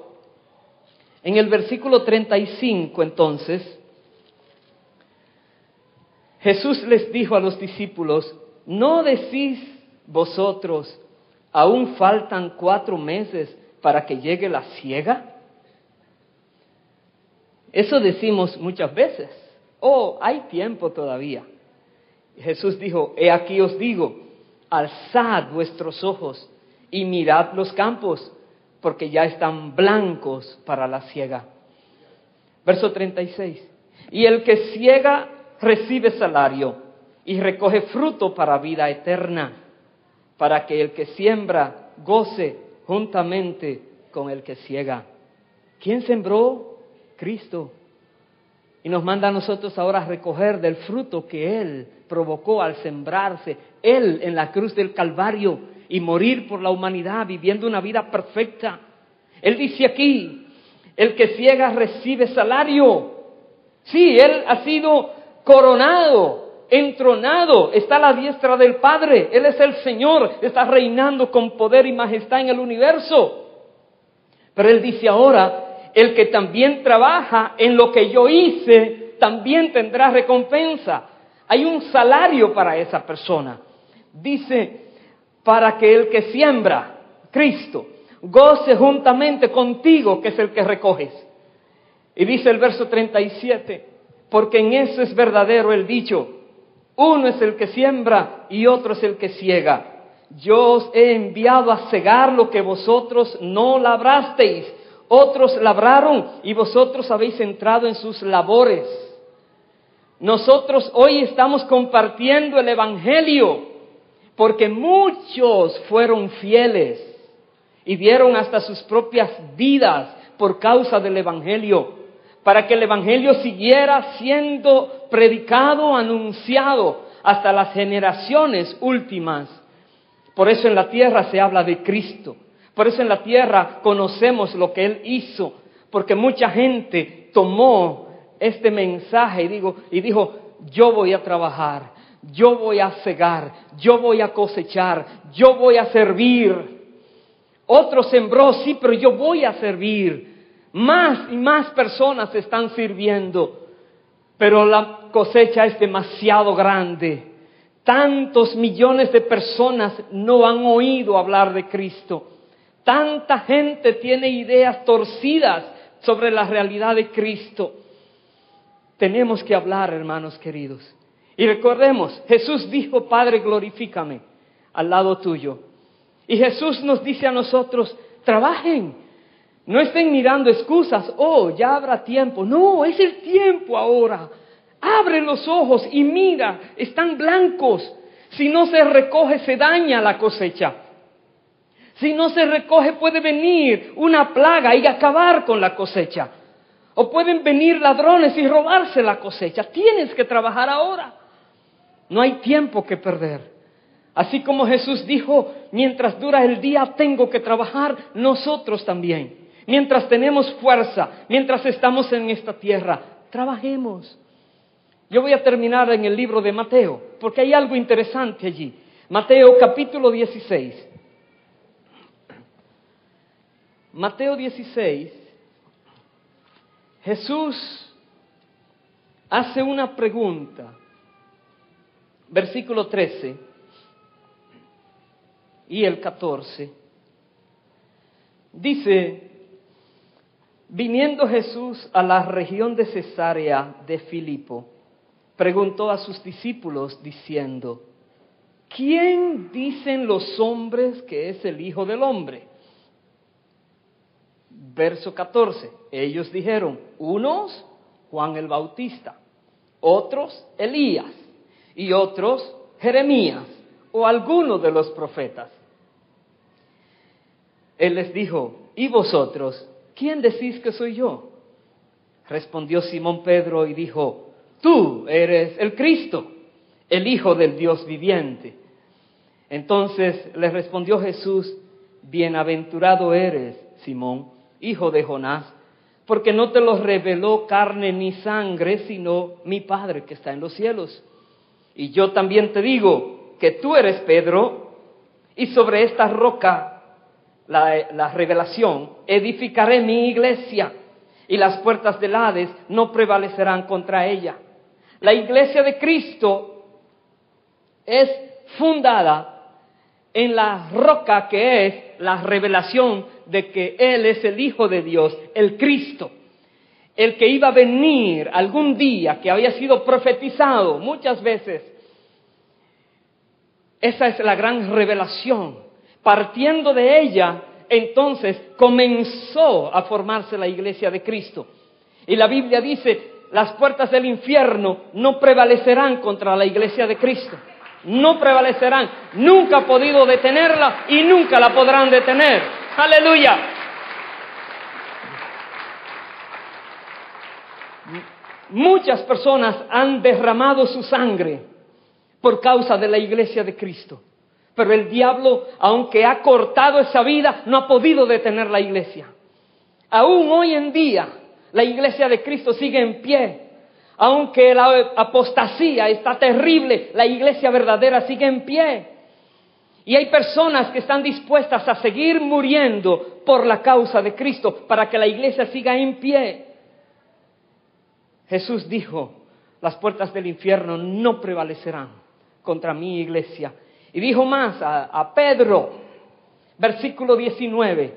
en el versículo 35 entonces, Jesús les dijo a los discípulos, ¿no decís vosotros, aún faltan 4 meses para que llegue la siega? Eso decimos muchas veces. Hay tiempo todavía. Jesús dijo, he aquí os digo, alzad vuestros ojos y mirad los campos, porque ya están blancos para la siega. Verso 36. Y el que siega recibe salario y recoge fruto para vida eterna, para que el que siembra goce juntamente con el que siega. ¿Quién sembró? Cristo. Y nos manda a nosotros ahora a recoger del fruto que Él provocó al sembrarse, Él en la cruz del Calvario y morir por la humanidad, viviendo una vida perfecta. Él dice aquí, el que ciega recibe salario. Sí, Él ha sido coronado, entronado, está a la diestra del Padre. Él es el Señor, está reinando con poder y majestad en el universo. Pero Él dice ahora, el que también trabaja en lo que yo hice, también tendrá recompensa. Hay un salario para esa persona. Dice, para que el que siembra, Cristo, goce juntamente contigo, que es el que recoges. Y dice el verso 37, porque en eso es verdadero el dicho, uno es el que siembra y otro es el que ciega. Yo os he enviado a cegar lo que vosotros no labrasteis. Otros labraron y vosotros habéis entrado en sus labores. Nosotros hoy estamos compartiendo el Evangelio porque muchos fueron fieles y dieron hasta sus propias vidas por causa del Evangelio, para que el Evangelio siguiera siendo predicado, anunciado hasta las generaciones últimas. Por eso en la tierra se habla de Cristo. Por eso en la tierra conocemos lo que Él hizo, porque mucha gente tomó este mensaje y dijo, yo voy a trabajar, yo voy a cegar, yo voy a cosechar, yo voy a servir. Otro sembró, sí, pero yo voy a servir. Más y más personas están sirviendo, pero la cosecha es demasiado grande. Tantos millones de personas no han oído hablar de Cristo. Tanta gente tiene ideas torcidas sobre la realidad de Cristo. Tenemos que hablar, hermanos queridos. Y recordemos, Jesús dijo, Padre, glorifícame al lado tuyo. Y Jesús nos dice a nosotros, trabajen. No estén mirando excusas, ya habrá tiempo. No, es el tiempo ahora. Abre los ojos y mira, están blancos. Si no se recoge, se daña la cosecha. Si no se recoge, puede venir una plaga y acabar con la cosecha. O pueden venir ladrones y robarse la cosecha. Tienes que trabajar ahora. No hay tiempo que perder. Así como Jesús dijo, mientras dura el día tengo que trabajar, nosotros también. Mientras tenemos fuerza, mientras estamos en esta tierra, trabajemos. Yo voy a terminar en el libro de Mateo, porque hay algo interesante allí. Mateo capítulo 16. Mateo 16, Jesús hace una pregunta, versículo 13 y el 14, dice, Viniendo Jesús a la región de Cesarea de Filipo, preguntó a sus discípulos diciendo: ¿quién dicen los hombres que es el Hijo del Hombre? Verso 14. Ellos dijeron: unos, Juan el Bautista; otros, Elías; y otros, Jeremías, o alguno de los profetas. Él les dijo: ¿y vosotros, quién decís que soy yo? Respondió Simón Pedro y dijo: tú eres el Cristo, el Hijo del Dios viviente. Entonces le respondió Jesús: bienaventurado eres, Simón, hijo de Jonás, porque no te lo reveló carne ni sangre, sino mi Padre que está en los cielos. Y yo también te digo que tú eres Pedro, y sobre esta roca, la revelación, edificaré mi iglesia, y las puertas del Hades no prevalecerán contra ella. La iglesia de Cristo es fundada en la roca que es la revelación de que Él es el Hijo de Dios, el Cristo, el que iba a venir algún día, que había sido profetizado muchas veces. Esa es la gran revelación. Partiendo de ella, entonces comenzó a formarse la iglesia de Cristo. Y la Biblia dice: las puertas del infierno no prevalecerán contra la iglesia de Cristo. No prevalecerán. Nunca ha podido detenerla y nunca la podrán detener. ¡Aleluya! Muchas personas han derramado su sangre por causa de la iglesia de Cristo. Pero el diablo, aunque ha cortado esa vida, no ha podido detener la iglesia. Aún hoy en día, la iglesia de Cristo sigue en pie. Aunque la apostasía está terrible, la iglesia verdadera sigue en pie. Y hay personas que están dispuestas a seguir muriendo por la causa de Cristo, para que la iglesia siga en pie. Jesús dijo: las puertas del infierno no prevalecerán contra mi iglesia. Y dijo más a Pedro, versículo 19,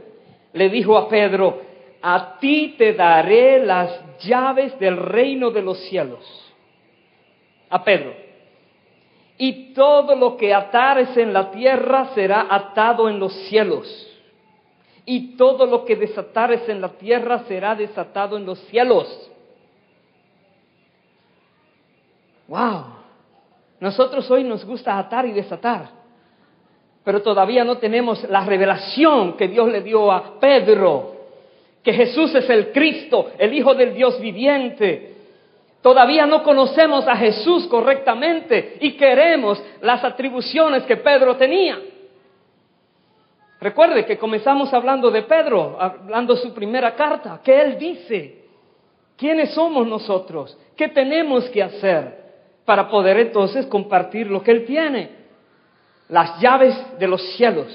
le dijo a Pedro: a ti te daré las llaves del reino de los cielos. A Pedro: y todo lo que atares en la tierra será atado en los cielos, y todo lo que desatares en la tierra será desatado en los cielos. ¡Wow! Nosotros hoy nos gusta atar y desatar, pero todavía no tenemos la revelación que Dios le dio a Pedro, que Jesús es el Cristo, el Hijo del Dios viviente. Todavía no conocemos a Jesús correctamente y queremos las atribuciones que Pedro tenía. Recuerde que comenzamos hablando de Pedro, hablando de su primera carta, que él dice: ¿quiénes somos nosotros? ¿Qué tenemos que hacer para poder entonces compartir lo que él tiene? Las llaves de los cielos.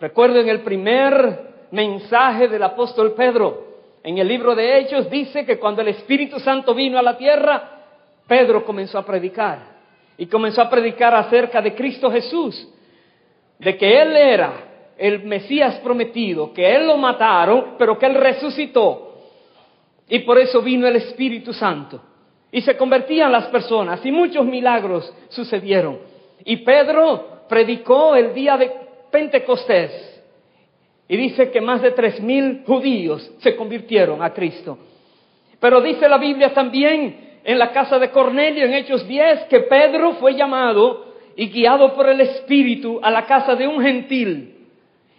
Recuerden el primer mensaje del apóstol Pedro. En el libro de Hechos dice que cuando el Espíritu Santo vino a la tierra, Pedro comenzó a predicar. Y comenzó a predicar acerca de Cristo Jesús, de que Él era el Mesías prometido, que Él lo mataron, pero que Él resucitó. Y por eso vino el Espíritu Santo. Y se convertían las personas y muchos milagros sucedieron. Y Pedro predicó el día de Pentecostés. Y dice que más de 3,000 judíos se convirtieron a Cristo. Pero dice la Biblia también en la casa de Cornelio, en Hechos 10, que Pedro fue llamado y guiado por el Espíritu a la casa de un gentil.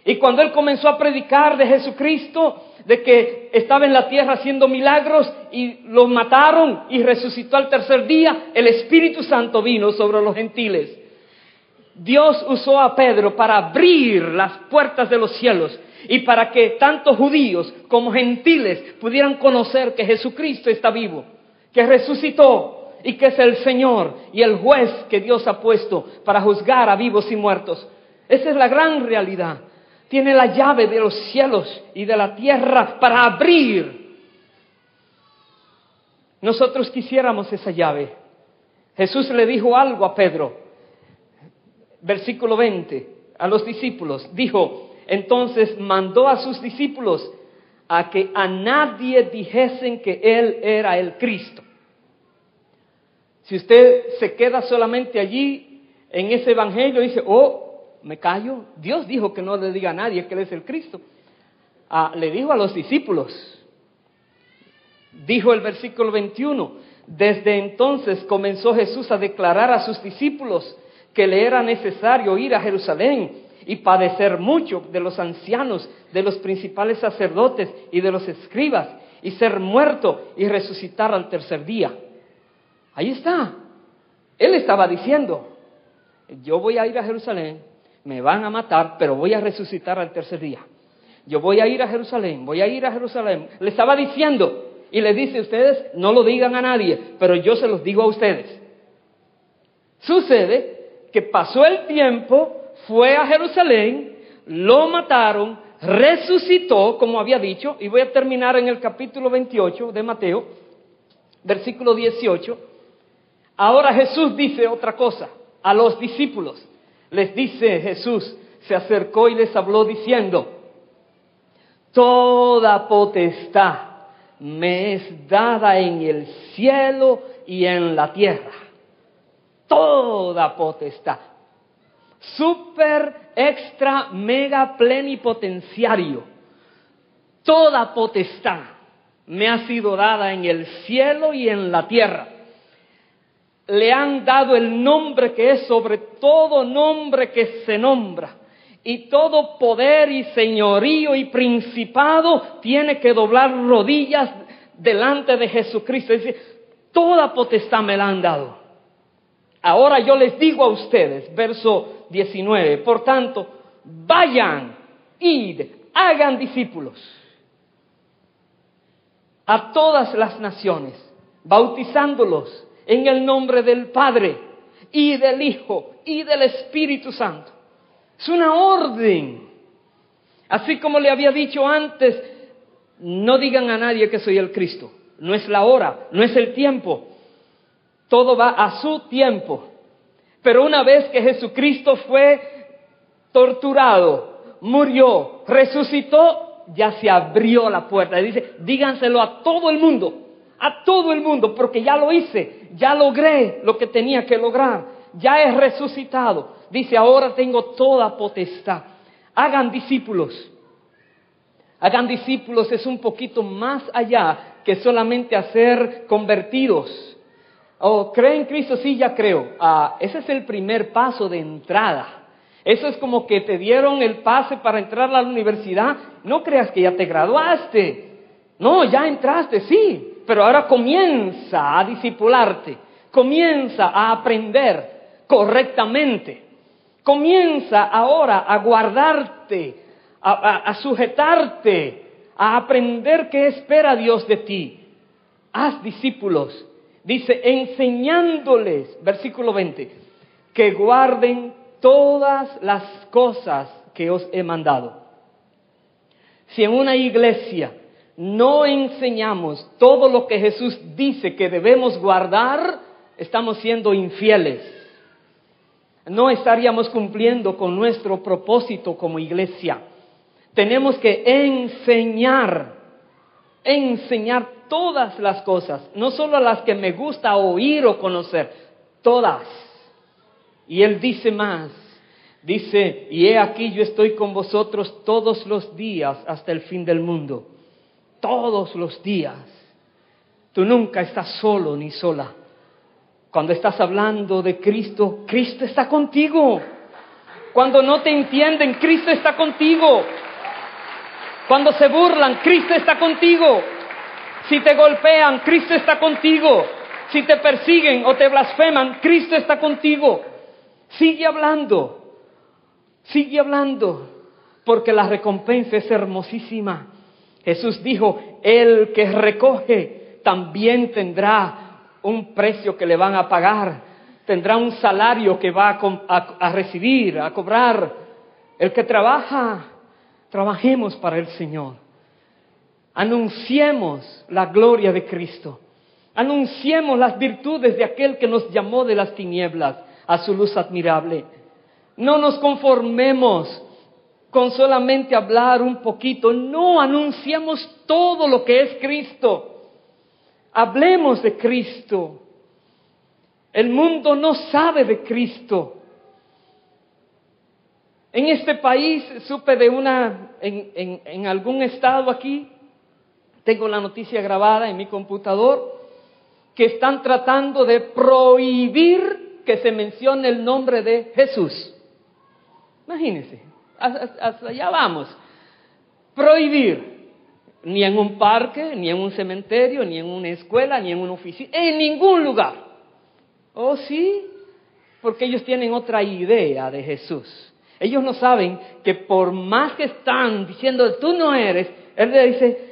Y cuando él comenzó a predicar de Jesucristo, de que estaba en la tierra haciendo milagros y lo mataron y resucitó al tercer día, el Espíritu Santo vino sobre los gentiles. Dios usó a Pedro para abrir las puertas de los cielos y para que tanto judíos como gentiles pudieran conocer que Jesucristo está vivo, que resucitó y que es el Señor y el juez que Dios ha puesto para juzgar a vivos y muertos. Esa es la gran realidad. Tiene la llave de los cielos y de la tierra para abrir. Nosotros quisiéramos esa llave. Jesús le dijo algo a Pedro. Versículo 20, a los discípulos. Dijo: entonces mandó a sus discípulos: a que a nadie dijesen que Él era el Cristo. Si usted se queda solamente allí en ese evangelio y dice, oh, me callo, Dios dijo que no le diga a nadie que Él es el Cristo. Le dijo a los discípulos, dijo el versículo 21, desde entonces comenzó Jesús a declarar a sus discípulos que le era necesario ir a Jerusalén y padecer mucho de los ancianos, de los principales sacerdotes y de los escribas, y ser muerto y resucitar al tercer día. Ahí está. Él estaba diciendo, yo voy a ir a Jerusalén, me van a matar, pero voy a resucitar al tercer día. Yo voy a ir a Jerusalén, voy a ir a Jerusalén. Le estaba diciendo, y le dice, ustedes no lo digan a nadie, pero yo se los digo a ustedes. Sucede que pasó el tiempo, fue a Jerusalén, lo mataron, resucitó, como había dicho, y voy a terminar en el capítulo 28 de Mateo, versículo 18. Ahora Jesús dice otra cosa a los discípulos. Les dice Jesús, se acercó y les habló diciendo, toda potestad me es dada en el cielo y en la tierra. Toda potestad. Super, extra, mega, plenipotenciario. Toda potestad me ha sido dada en el cielo y en la tierra. Le han dado el nombre que es sobre todo nombre que se nombra. Y todo poder y señorío y principado tiene que doblar rodillas delante de Jesucristo. Es decir, toda potestad me la han dado. Ahora yo les digo a ustedes, verso 19, por tanto, vayan, id, hagan discípulos a todas las naciones, bautizándolos en el nombre del Padre y del Hijo y del Espíritu Santo. Es una orden. Así como le había dicho antes, no digan a nadie que soy el Cristo. No es la hora, no es el tiempo. Todo va a su tiempo. Pero una vez que Jesucristo fue torturado, murió, resucitó, ya se abrió la puerta. Y dice, díganselo a todo el mundo, porque ya lo hice, ya logré lo que tenía que lograr, ya he resucitado. Dice, ahora tengo toda potestad. Hagan discípulos. Hagan discípulos es un poquito más allá que solamente hacer convertidos. ¿Cree en Cristo? Sí, ya creo. Ese es el primer paso de entrada. Eso es como que te dieron el pase para entrar a la universidad. No creas que ya te graduaste. No, ya entraste, sí. Pero ahora comienza a discipularte. Comienza a aprender correctamente. Comienza ahora a guardarte, a sujetarte, a aprender qué espera Dios de ti. Haz discípulos. Dice, enseñándoles, versículo 20, que guarden todas las cosas que os he mandado. Si en una iglesia no enseñamos todo lo que Jesús dice que debemos guardar, estamos siendo infieles. No estaríamos cumpliendo con nuestro propósito como iglesia. Tenemos que enseñar todas las cosas, no solo las que me gusta oír o conocer, todas. Y Él dice más, dice, y he aquí yo estoy con vosotros todos los días hasta el fin del mundo. Todos los días. Tú nunca estás solo ni sola. Cuando estás hablando de Cristo, Cristo está contigo. Cuando no te entienden, Cristo está contigo. Cuando se burlan, Cristo está contigo. Si te golpean, Cristo está contigo. Si te persiguen o te blasfeman, Cristo está contigo. Sigue hablando, porque la recompensa es hermosísima. Jesús dijo, el que recoge también tendrá un precio que le van a pagar, tendrá un salario que va a recibir, a cobrar. El que trabaja, trabajemos para el Señor. Anunciemos la gloria de Cristo. Anunciemos las virtudes de aquel que nos llamó de las tinieblas a su luz admirable. No nos conformemos con solamente hablar un poquito. No, anunciamos todo lo que es Cristo. Hablemos de Cristo. El mundo no sabe de Cristo. En este país supe de en algún estado aquí, tengo la noticia grabada en mi computador, que están tratando de prohibir que se mencione el nombre de Jesús. Imagínense, hasta allá vamos. Prohibir. Ni en un parque, ni en un cementerio, ni en una escuela, ni en una oficina, en ningún lugar. ¿Oh, sí? Porque ellos tienen otra idea de Jesús. Ellos no saben que por más que están diciendo, tú no eres, Él le dice,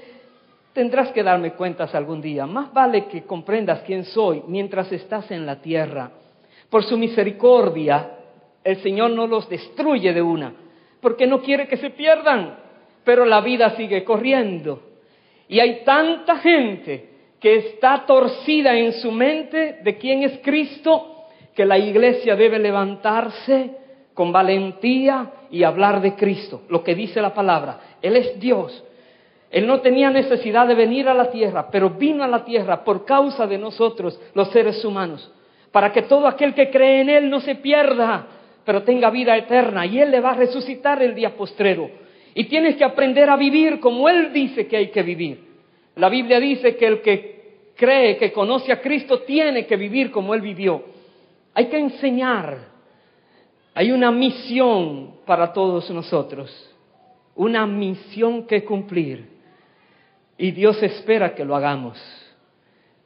tendrás que darme cuentas algún día. Más vale que comprendas quién soy mientras estás en la tierra. Por su misericordia, el Señor no los destruye de una, porque no quiere que se pierdan, pero la vida sigue corriendo. Y hay tanta gente que está torcida en su mente de quién es Cristo, que la iglesia debe levantarse con valentía y hablar de Cristo, lo que dice la palabra. Él es Dios. Él no tenía necesidad de venir a la tierra, pero vino a la tierra por causa de nosotros, los seres humanos, para que todo aquel que cree en Él no se pierda, pero tenga vida eterna, y Él le va a resucitar el día postrero. Y tienes que aprender a vivir como Él dice que hay que vivir. La Biblia dice que el que cree, que conoce a Cristo, tiene que vivir como Él vivió. Hay que enseñar. Hay una misión para todos nosotros, una misión que cumplir, y Dios espera que lo hagamos.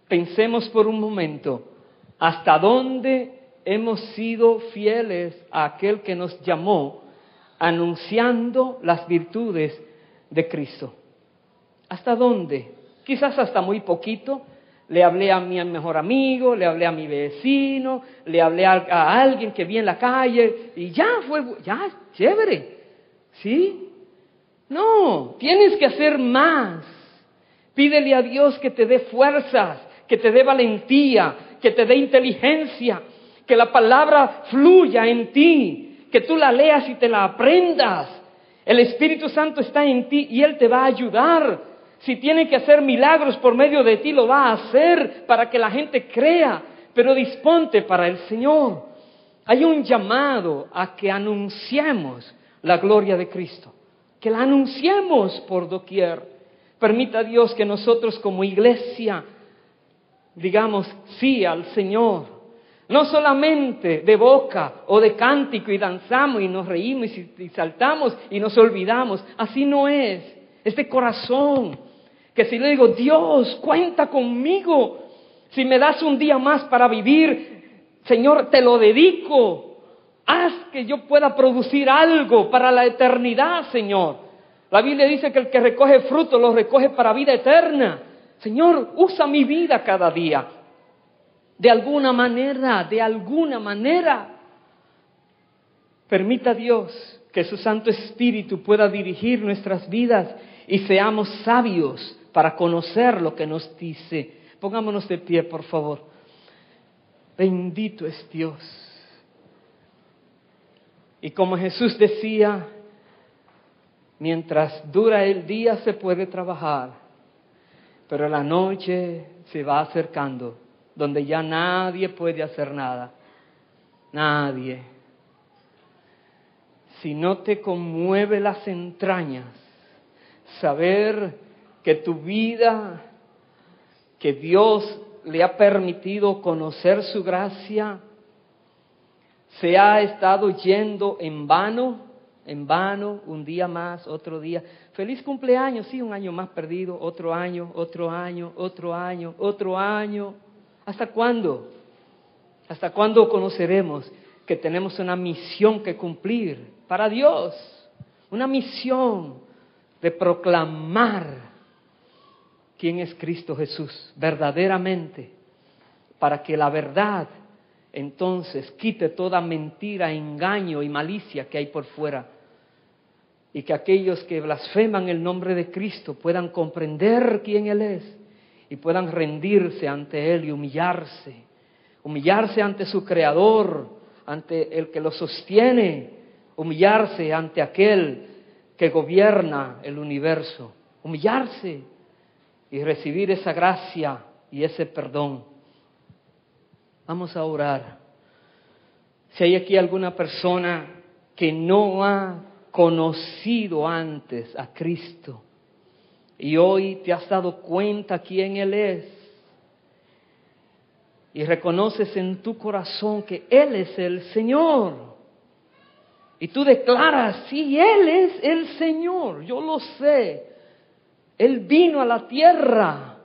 Pensemos por un momento, ¿hasta dónde hemos sido fieles a aquel que nos llamó anunciando las virtudes de Cristo? ¿Hasta dónde? Quizás hasta muy poquito. Le hablé a mi mejor amigo, le hablé a mi vecino, le hablé a alguien que vi en la calle y ya chévere, ¿sí? No, tienes que hacer más. Pídele a Dios que te dé fuerzas, que te dé valentía, que te dé inteligencia, que la palabra fluya en ti, que tú la leas y te la aprendas. El Espíritu Santo está en ti y Él te va a ayudar. Si tiene que hacer milagros por medio de ti, lo va a hacer para que la gente crea, pero disponte para el Señor. Hay un llamado a que anunciemos la gloria de Cristo, que la anunciemos por doquier. Permita Dios que nosotros como iglesia digamos sí al Señor, no solamente de boca o de cántico y danzamos y nos reímos y saltamos y nos olvidamos. Así no es de corazón. Que si le digo, Dios, cuenta conmigo. Si me das un día más para vivir, Señor, te lo dedico. Haz que yo pueda producir algo para la eternidad, Señor. La Biblia dice que el que recoge fruto lo recoge para vida eterna. Señor, usa mi vida cada día. De alguna manera. Permita Dios que su Santo Espíritu pueda dirigir nuestras vidas y seamos sabios para conocer lo que nos dice. Pongámonos de pie, por favor. Bendito es Dios. Y como Jesús decía, mientras dura el día se puede trabajar, pero la noche se va acercando, donde ya nadie puede hacer nada. Nadie. Si no te conmueve las entrañas, saber que tu vida, que Dios le ha permitido conocer su gracia, se ha estado yendo en vano, un día más, otro día. Feliz cumpleaños, sí, un año más perdido, otro año. ¿Hasta cuándo? ¿Hasta cuándo conoceremos que tenemos una misión que cumplir para Dios? Una misión de proclamar quién es Cristo Jesús verdaderamente, para que la verdad entonces quite toda mentira, engaño y malicia que hay por fuera, y que aquellos que blasfeman el nombre de Cristo puedan comprender quién Él es y puedan rendirse ante Él y humillarse ante su Creador, ante el que lo sostiene, humillarse ante aquel que gobierna el universo, humillarse y recibir esa gracia y ese perdón. Vamos a orar. Si hay aquí alguna persona que no ha conocido antes a Cristo y hoy te has dado cuenta quién Él es y reconoces en tu corazón que Él es el Señor y tú declaras, sí, Él es el Señor, yo lo sé, Él vino a la tierra,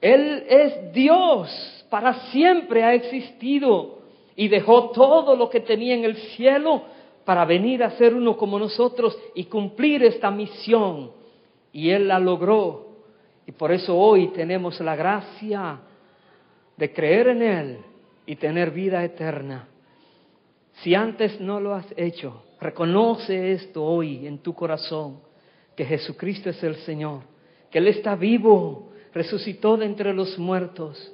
Él es Dios, para siempre ha existido y dejó todo lo que tenía en el cielo para venir a ser uno como nosotros y cumplir esta misión. Y Él la logró. Y por eso hoy tenemos la gracia de creer en Él y tener vida eterna. Si antes no lo has hecho, reconoce esto hoy en tu corazón, que Jesucristo es el Señor, que Él está vivo, resucitó de entre los muertos,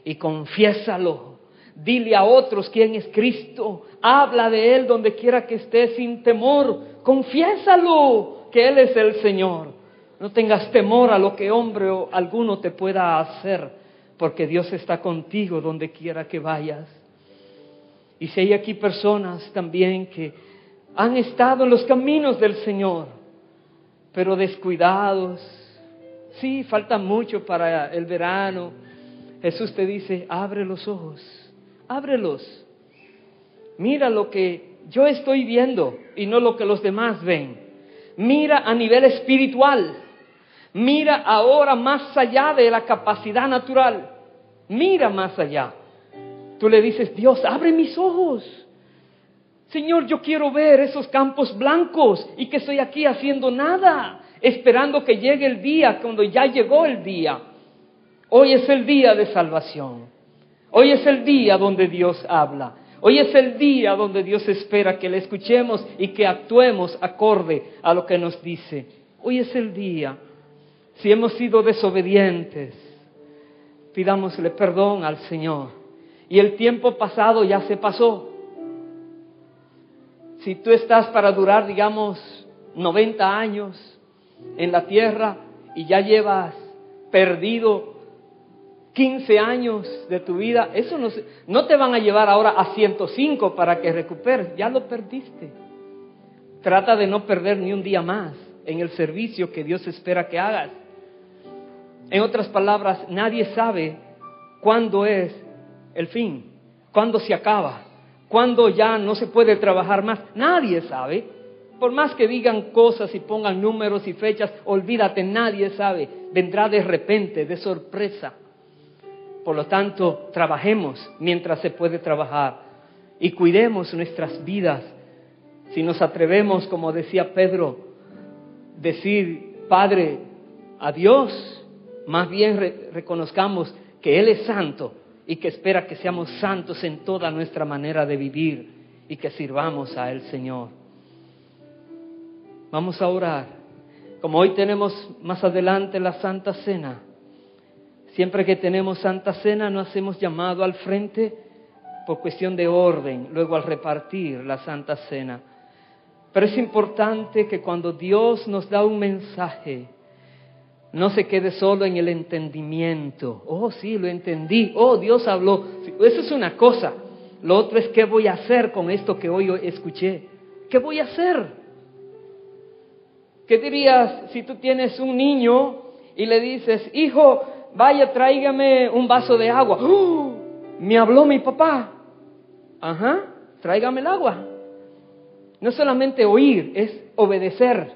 y confiésalo. Dile a otros quién es Cristo. Habla de Él donde quiera que estés sin temor. Confiésalo que Él es el Señor. No tengas temor a lo que hombre o alguno te pueda hacer, porque Dios está contigo donde quiera que vayas. Y si hay aquí personas también que han estado en los caminos del Señor, pero descuidados. Sí, falta mucho para el verano. Jesús te dice, abre los ojos. Ábrelos. Mira lo que yo estoy viendo y no lo que los demás ven. Mira a nivel espiritual. Mira ahora más allá de la capacidad natural. Mira más allá. Tú le dices, Dios, abre mis ojos. Señor, yo quiero ver esos campos blancos y que estoy aquí haciendo nada, esperando que llegue el día, cuando ya llegó el día. Hoy es el día de salvación. Hoy es el día donde Dios habla. Hoy es el día donde Dios espera que le escuchemos y que actuemos acorde a lo que nos dice. Hoy es el día. Si hemos sido desobedientes, pidámosle perdón al Señor. Y el tiempo pasado ya se pasó. Si tú estás para durar, digamos, 90 años en la tierra y ya llevas perdido 15 años de tu vida, eso no te van a llevar ahora a 105 para que recuperes, ya lo perdiste. Trata de no perder ni un día más en el servicio que Dios espera que hagas. En otras palabras, nadie sabe cuándo es el fin, cuándo se acaba, cuándo ya no se puede trabajar más. Nadie sabe. Por más que digan cosas y pongan números y fechas, olvídate, nadie sabe. Vendrá de repente, de sorpresa. Por lo tanto, trabajemos mientras se puede trabajar y cuidemos nuestras vidas. Si nos atrevemos, como decía Pedro, decir Padre a Dios, más bien reconozcamos que Él es santo y que espera que seamos santos en toda nuestra manera de vivir y que sirvamos a Él, Señor. Vamos a orar. Como hoy tenemos más adelante la Santa Cena, siempre que tenemos Santa Cena nos hemos llamado al frente por cuestión de orden, luego al repartir la Santa Cena. Pero es importante que cuando Dios nos da un mensaje, no se quede solo en el entendimiento. Oh, sí, lo entendí. Oh, Dios habló. Eso es una cosa. Lo otro es qué voy a hacer con esto que hoy escuché. ¿Qué voy a hacer? ¿Qué dirías si tú tienes un niño y le dices, hijo, vaya, tráigame un vaso de agua? ¡Oh! Me habló mi papá. Ajá, tráigame el agua. No solamente oír, es obedecer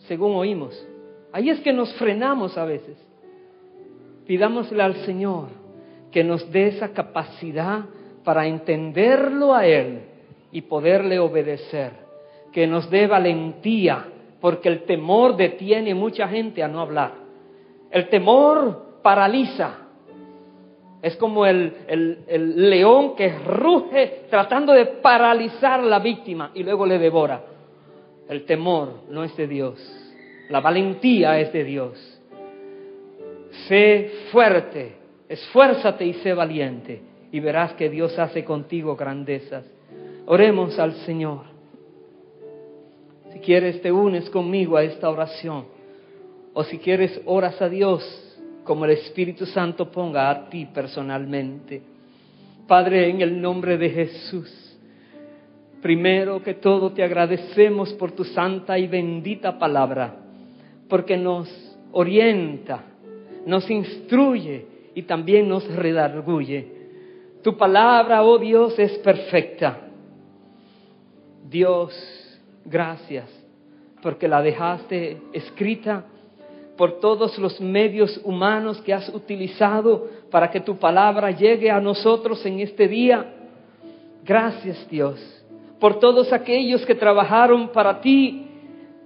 según oímos. Ahí es que nos frenamos a veces. Pidámosle al Señor que nos dé esa capacidad para entenderlo a Él y poderle obedecer. Que nos dé valentía, porque el temor detiene mucha gente a no hablar. El temor paraliza. Es como el león que ruge tratando de paralizar a la víctima y luego le devora. El temor no es de Dios. La valentía es de Dios. Sé fuerte, esfuérzate y sé valiente, y verás que Dios hace contigo grandezas. Oremos al Señor. Si quieres, te unes conmigo a esta oración. O si quieres, oras a Dios como el Espíritu Santo ponga a ti personalmente. Padre, en el nombre de Jesús, primero que todo te agradecemos por tu santa y bendita palabra, porque nos orienta, nos instruye y también nos redarguye. Tu palabra, oh Dios, es perfecta. Dios, gracias, porque la dejaste escrita por todos los medios humanos que has utilizado para que tu palabra llegue a nosotros en este día. Gracias, Dios, por todos aquellos que trabajaron para ti,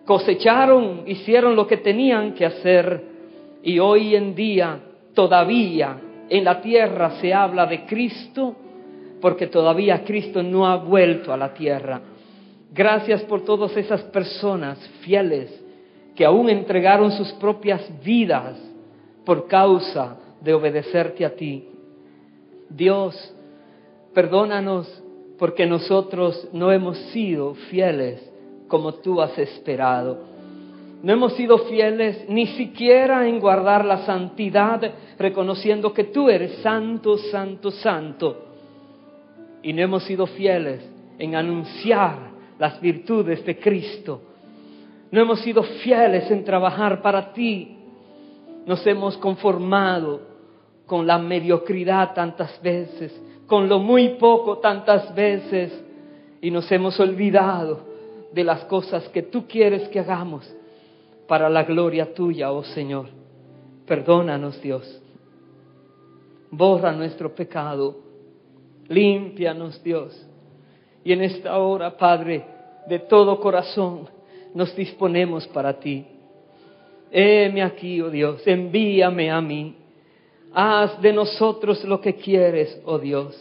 cosecharon, hicieron lo que tenían que hacer, y hoy en día todavía en la tierra se habla de Cristo, porque todavía Cristo no ha vuelto a la tierra. Gracias por todas esas personas fieles que aún entregaron sus propias vidas por causa de obedecerte a ti. Dios, perdónanos porque nosotros no hemos sido fieles como tú has esperado. No hemos sido fieles ni siquiera en guardar la santidad, reconociendo que tú eres santo, santo, santo. Y no hemos sido fieles en anunciar las virtudes de Cristo. No hemos sido fieles en trabajar para ti. Nos hemos conformado con la mediocridad tantas veces, con lo muy poco tantas veces, y nos hemos olvidado de las cosas que tú quieres que hagamos para la gloria tuya, oh Señor. Perdónanos, Dios. Borra nuestro pecado. Límpianos, Dios. Y en esta hora, Padre, de todo corazón, nos disponemos para ti. Heme aquí, oh Dios, envíame a mí. Haz de nosotros lo que quieres, oh Dios.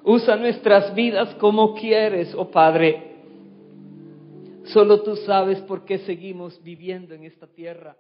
Usa nuestras vidas como quieres, oh Padre. Solo tú sabes por qué seguimos viviendo en esta tierra.